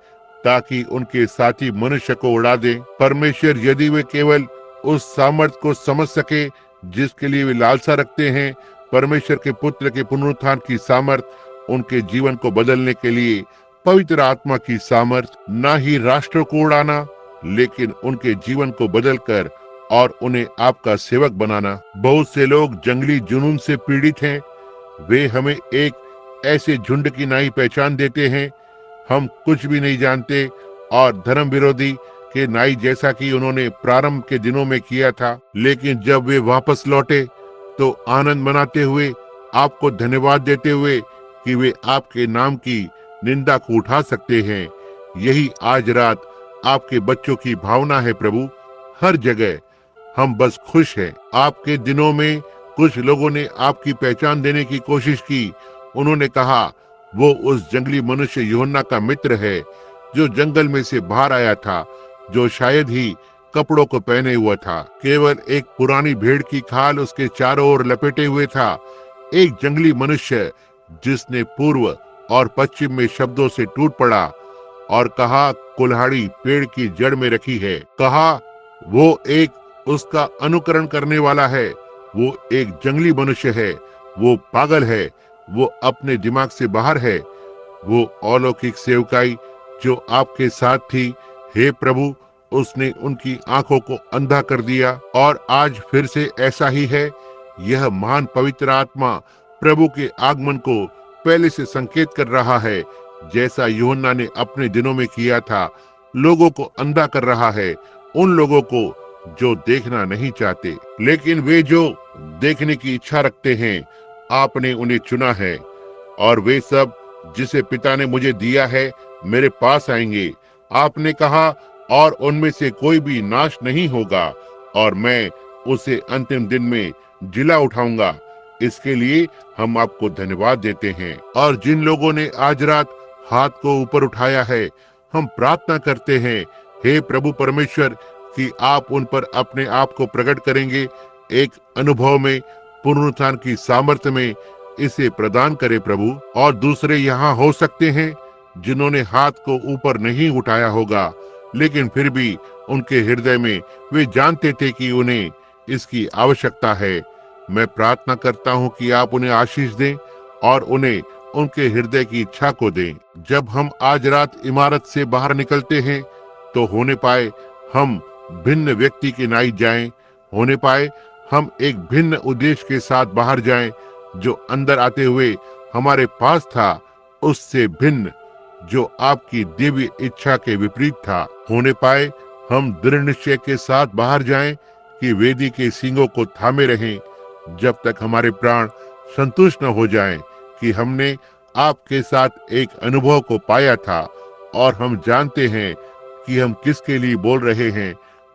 ताकि उनके साथी मनुष्य को उड़ा दें। परमेश्वर, यदि वे केवल उस सामर्थ को समझ सके जिसके लिए वे लालसा रखते हैं, परमेश्वर के पुत्र के पुनरुत्थान की सामर्थ, उनके जीवन को बदलने के लिए पवित्र आत्मा की सामर्थ, ना ही राष्ट्र को उड़ाना लेकिन उनके जीवन को बदलकर और उन्हें आपका सेवक बनाना। बहुत से लोग जंगली जुनून से पीड़ित हैं। वे हमें एक ऐसे झुंड की नाई पहचान देते हैं, हम कुछ भी नहीं जानते और धर्म विरोधी के नाई जैसा कि उन्होंने प्रारंभ के दिनों में किया था। लेकिन जब वे वापस लौटे तो आनंद मनाते हुए, आपको धन्यवाद देते हुए कि वे आपके नाम की निंदा को उठा सकते हैं। यही आज रात आपके बच्चों की भावना है प्रभु। हर जगह हम बस खुश हैं। आपके दिनों में कुछ लोगों ने आपकी पहचान देने की कोशिश की। उन्होंने कहा वो उस जंगली मनुष्य यूहन्ना का मित्र है जो जंगल में से बाहर आया था, जो शायद ही कपड़ों को पहने हुआ था, केवल एक पुरानी भेड़ की खाल उसके चारों ओर लपेटे हुए था। एक जंगली मनुष्य जिसने पूर्व और पश्चिम में शब्दों से टूट पड़ा और कहा, कुल्हाड़ी पेड़ की जड़ में रखी है। कहा वो एक उसका अनुकरण करने वाला है। वो एक जंगली मनुष्य है, वो पागल है, वो अपने दिमाग से बाहर है। वो अलौकिक सेवकाई जो आपके साथ थी, हे प्रभु, उसने उनकी आंखों को अंधा कर दिया और आज फिर से ऐसा ही है। यह महान पवित्र आत्मा प्रभु के आगमन को पहले से संकेत कर रहा है, जैसा यूहन्ना ने अपने दिनों में किया था। लोगों को अंधा कर रहा है, उन लोगों को जो देखना नहीं चाहते, लेकिन वे जो देखने की इच्छा रखते हैं, आपने उन्हें चुना है। और वे सब जिसे पिता ने मुझे दिया है मेरे पास आएंगे, आपने कहा, और उनमें से कोई भी नाश नहीं होगा और मैं उसे अंतिम दिन में जिला उठाऊंगा। इसके लिए हम आपको धन्यवाद देते हैं। और जिन लोगों ने आज रात हाथ को ऊपर उठाया है, हम प्रार्थना करते हैं हे प्रभु परमेश्वर कि आप उन पर अपने आप को प्रकट करेंगे, एक अनुभव में, पुनरुत्थान की सामर्थ्य में इसे प्रदान करे प्रभु। और दूसरे यहाँ हो सकते हैं जिन्होंने हाथ को ऊपर नहीं उठाया होगा, लेकिन फिर भी उनके हृदय में वे जानते थे कि उन्हें इसकी आवश्यकता है। मैं प्रार्थना करता हूँ कि आप उन्हें आशीष दें और उन्हें उनके हृदय की इच्छा को दें। जब हम आज रात इमारत से बाहर निकलते हैं तो होने पाए हम भिन्न व्यक्ति के नाई जाएं, होने पाए हम एक भिन्न उद्देश्य के साथ बाहर जाएं, जो अंदर आते हुए हमारे पास था उससे भिन्न, जो आपकी दिव्य इच्छा के विपरीत था। होने पाए हम दृढ़ निश्चय के साथ बाहर जाएं कि वेदी के सींगों को थामे रहें जब तक हमारे प्राण संतुष्ट न हो जाएं कि हमने आपके साथ एक अनुभव को पाया था और हम जानते हैं कि हम किसके लिए बोल रहे हैं,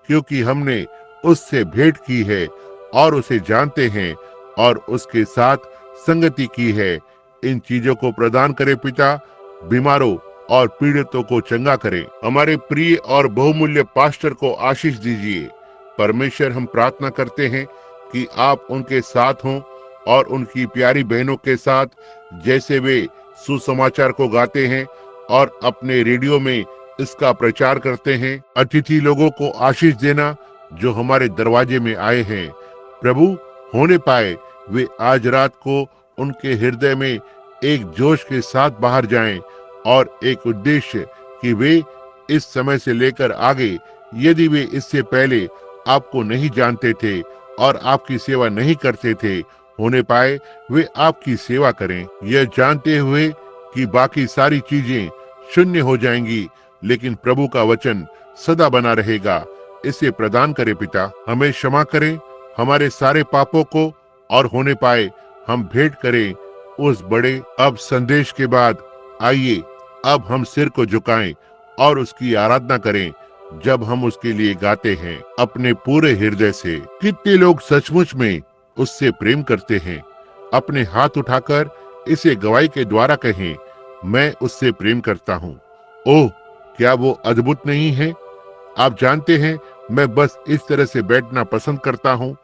क्योंकि हमने उससे भेंट की है और उसे जानते हैं और उसके साथ संगति की है। इन चीजों को प्रदान करे पिता, बीमारों और पीड़ितों को चंगा करें। हमारे प्रिय और बहुमूल्य पास्टर को आशीष दीजिए। परमेश्वर, हम प्रार्थना करते हैं कि आप उनके साथ हों और उनकी प्यारी बहनों के साथ, जैसे वे सुसमाचार को गाते हैं और अपने रेडियो में इसका प्रचार करते हैं। अतिथि लोगों को आशीष देना जो हमारे दरवाजे में आए हैं प्रभु, होने पाए वे आज रात को उनके हृदय में एक जोश के साथ बाहर जाएं और एक उद्देश्य कि वे इस समय से लेकर आगे, यदि वे इससे पहले आपको नहीं जानते थे और आपकी सेवा नहीं करते थे, होने पाए वे आपकी सेवा करें, यह जानते हुए कि बाकी सारी चीजें शून्य हो जाएंगी, लेकिन प्रभु का वचन सदा बना रहेगा। इसे प्रदान करे पिता। हमें क्षमा करें हमारे सारे पापों को, और होने पाए हम भेंट करें उस बड़े अब संदेश के बाद। आइए अब हम सिर को झुकाएं और उसकी आराधना करें जब हम उसके लिए गाते हैं अपने पूरे हृदय से। कितने लोग सचमुच में उससे प्रेम करते हैं। अपने हाथ उठाकर इसे गवाही के द्वारा कहें, मैं उससे प्रेम करता हूँ। ओह, क्या वो अद्भुत नहीं है? आप जानते हैं, मैं बस इस तरह से बैठना पसंद करता हूँ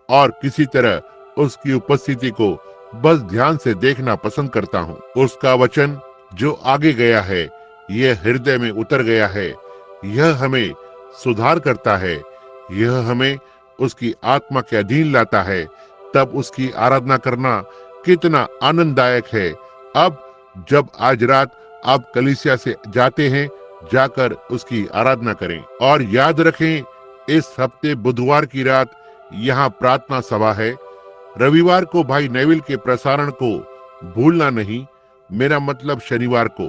और किसी तरह उसकी उपस्थिति को बस ध्यान से देखना पसंद करता हूँ। उसका वचन जो आगे गया है, यह हृदय में उतर गया है। यह हमें सुधार करता है, यह हमें उसकी आत्मा के अधीन लाता है। तब उसकी आराधना करना कितना आनंददायक है। अब जब आज रात आप कलीसिया से जाते हैं, जाकर उसकी आराधना करें। और याद रखें, इस हफ्ते बुधवार की रात यहाँ प्रार्थना सभा है। रविवार को भाई नेविल के प्रसारण को भूलना नहीं। मेरा मतलब शनिवार को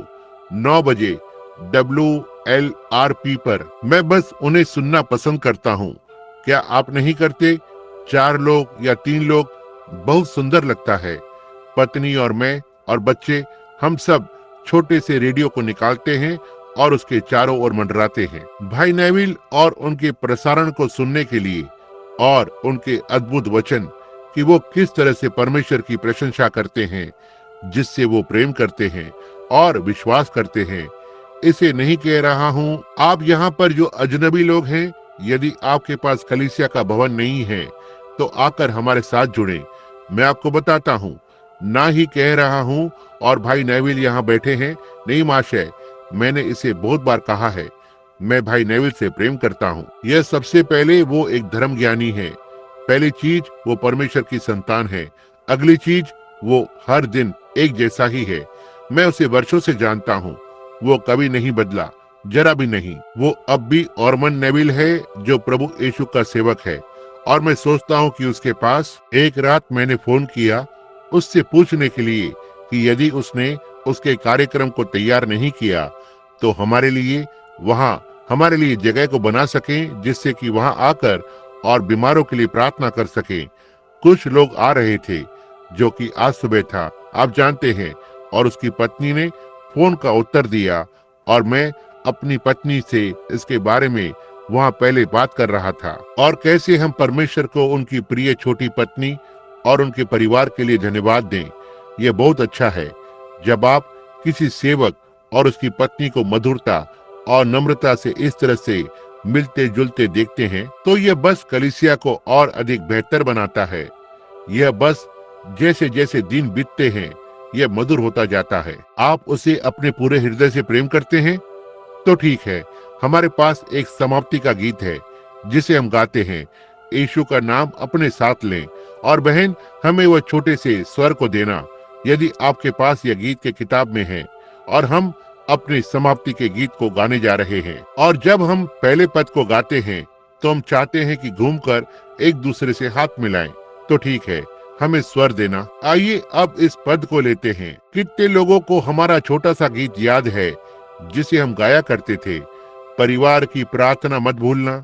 9 बजे WLRP पर। मैं बस उन्हें सुनना पसंद करता हूँ। क्या आप नहीं करते? 4 लोग या 3 लोग, बहुत सुंदर लगता है। पत्नी और मैं और बच्चे, हम सब छोटे से रेडियो को निकालते हैं और उसके चारों ओर मंडराते हैं भाई नेविल और उनके प्रसारण को सुनने के लिए, और उनके अद्भुत वचन कि वो किस तरह से परमेश्वर की प्रशंसा करते हैं, जिससे वो प्रेम करते हैं और विश्वास करते हैं। इसे नहीं कह रहा हूँ। आप यहाँ पर जो अजनबी लोग हैं, यदि आपके पास कलीसिया का भवन नहीं है तो आकर हमारे साथ जुड़ें। मैं आपको बताता हूँ, ना ही कह रहा हूँ। और भाई नेविल यहाँ बैठे हैं। नहीं महाशय, मैंने इसे बहुत बार कहा है, मैं भाई नेविल से प्रेम करता हूँ। यह सबसे पहले वो एक धर्म ज्ञानी है। पहली चीज, वो परमेश्वर की संतान है। अगली चीज, वो हर दिन एक जैसा ही है। मैं उसे वर्षों से जानता हूँ। वो कभी नहीं बदला, जरा भी नहीं। वो अब भी ऑर्मन नेविल है, जो प्रभु यीशु का सेवक है। और मैं सोचता हूँ कि उसके पास एक रात मैंने फोन किया उससे पूछने के लिए कि यदि उसने उसके कार्यक्रम को तैयार नहीं किया तो हमारे लिए जगह को बना सकें, जिससे कि वहां आकर और बीमारों के लिए प्रार्थना कर सकें। कुछ लोग आ रहे थे, जो कि आज सुबह था, आप जानते हैं। और उसकी पत्नी ने फोन का उत्तर दिया और मैं अपनी पत्नी से इसके बारे में वहां पहले बात कर रहा था, और कैसे हम परमेश्वर को उनकी प्रिय छोटी पत्नी और उनके परिवार के लिए धन्यवाद दें। यह बहुत अच्छा है। जब आप किसी सेवक और उसकी पत्नी को मधुरता और नम्रता से इस तरह से मिलते जुलते देखते हैं तो यह बस कलीसिया को और अधिक बेहतर बनाता है। यह बस जैसे जैसे दिन बीतते हैं यह मधुर होता जाता है। आप उसे अपने पूरे हृदय से प्रेम करते हैं तो ठीक है, हमारे पास एक समाप्ति का गीत है जिसे हम गाते हैं। यीशु का नाम अपने साथ लें। और बहन, हमें वह छोटे से स्वर को देना यदि आपके पास यह गीत के किताब में है। और हम अपनी समाप्ति के गीत को गाने जा रहे हैं। और जब हम पहले पद को गाते हैं तो हम चाहते हैं कि घूमकर एक दूसरे से हाथ मिलाएं। तो ठीक है, हमें स्वर देना। आइए अब इस पद को लेते हैं। कितने लोगों को हमारा छोटा सा गीत याद है जिसे हम गाया करते थे, परिवार की प्रार्थना मत भूलना।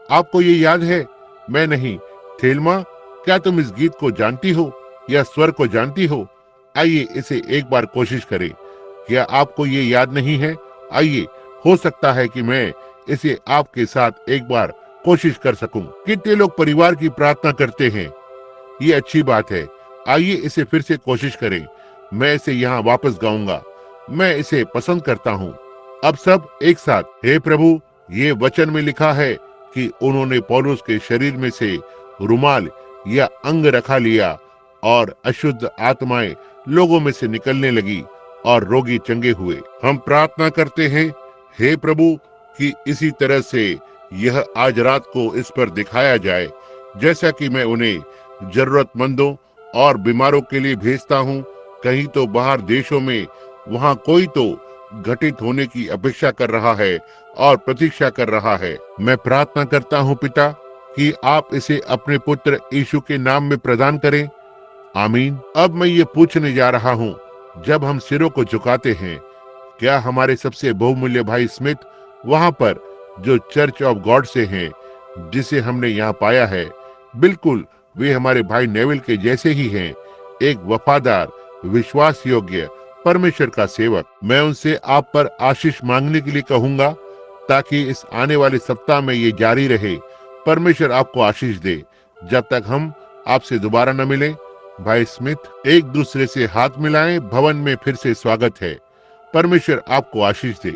आपको ये याद है? मैं नहीं। थेलमा, क्या तुम इस गीत को जानती हो या स्वर को जानती हो? आइए इसे एक बार कोशिश करें। क्या आपको ये याद नहीं है? आइए, हो सकता है कि मैं इसे आपके साथ एक बार कोशिश कर सकूं। कितने लोग परिवार की प्रार्थना करते हैं? ये अच्छी बात है। आइए इसे फिर से कोशिश करें। मैं इसे यहाँ वापस गाऊंगा। मैं इसे पसंद करता हूँ। अब सब एक साथ। हे प्रभु, ये वचन में लिखा है कि उन्होंने पौलुस के शरीर में से रुमाल या अंग रखा लिया और अशुद्ध आत्माएं लोगों में से निकलने लगी और रोगी चंगे हुए। हम प्रार्थना करते हैं, हे प्रभु, कि इसी तरह से यह आज रात को इस पर दिखाया जाए, जैसा कि मैं उन्हें जरूरतमंदों और बीमारों के लिए भेजता हूँ। कहीं तो बाहर देशों में वहाँ कोई तो घटित होने की अपेक्षा कर रहा है और प्रतीक्षा कर रहा है। मैं प्रार्थना करता हूँ पिता कि आप इसे अपने पुत्र यीशु के नाम में प्रदान करें। आमीन। अब मैं ये पूछने जा रहा हूँ, जब हम सिरों को झुकाते हैं, क्या हमारे सबसे बहुमूल्य भाई स्मिथ वहाँ पर जो चर्च ऑफ गॉड से हैं, जिसे हमने यहाँ पाया है, बिल्कुल वे हमारे भाई नेविल के जैसे ही हैं, एक वफादार, विश्वास योग्य परमेश्वर का सेवक। मैं उनसे आप पर आशीष मांगने के लिए कहूंगा ताकि इस आने वाले सप्ताह में ये जारी रहे। परमेश्वर आपको आशीष दे। जब तक हम आपसे दोबारा न मिलें, भाई स्मिथ, एक दूसरे से हाथ मिलाएं। भवन में फिर से स्वागत है। परमेश्वर आपको आशीष दे।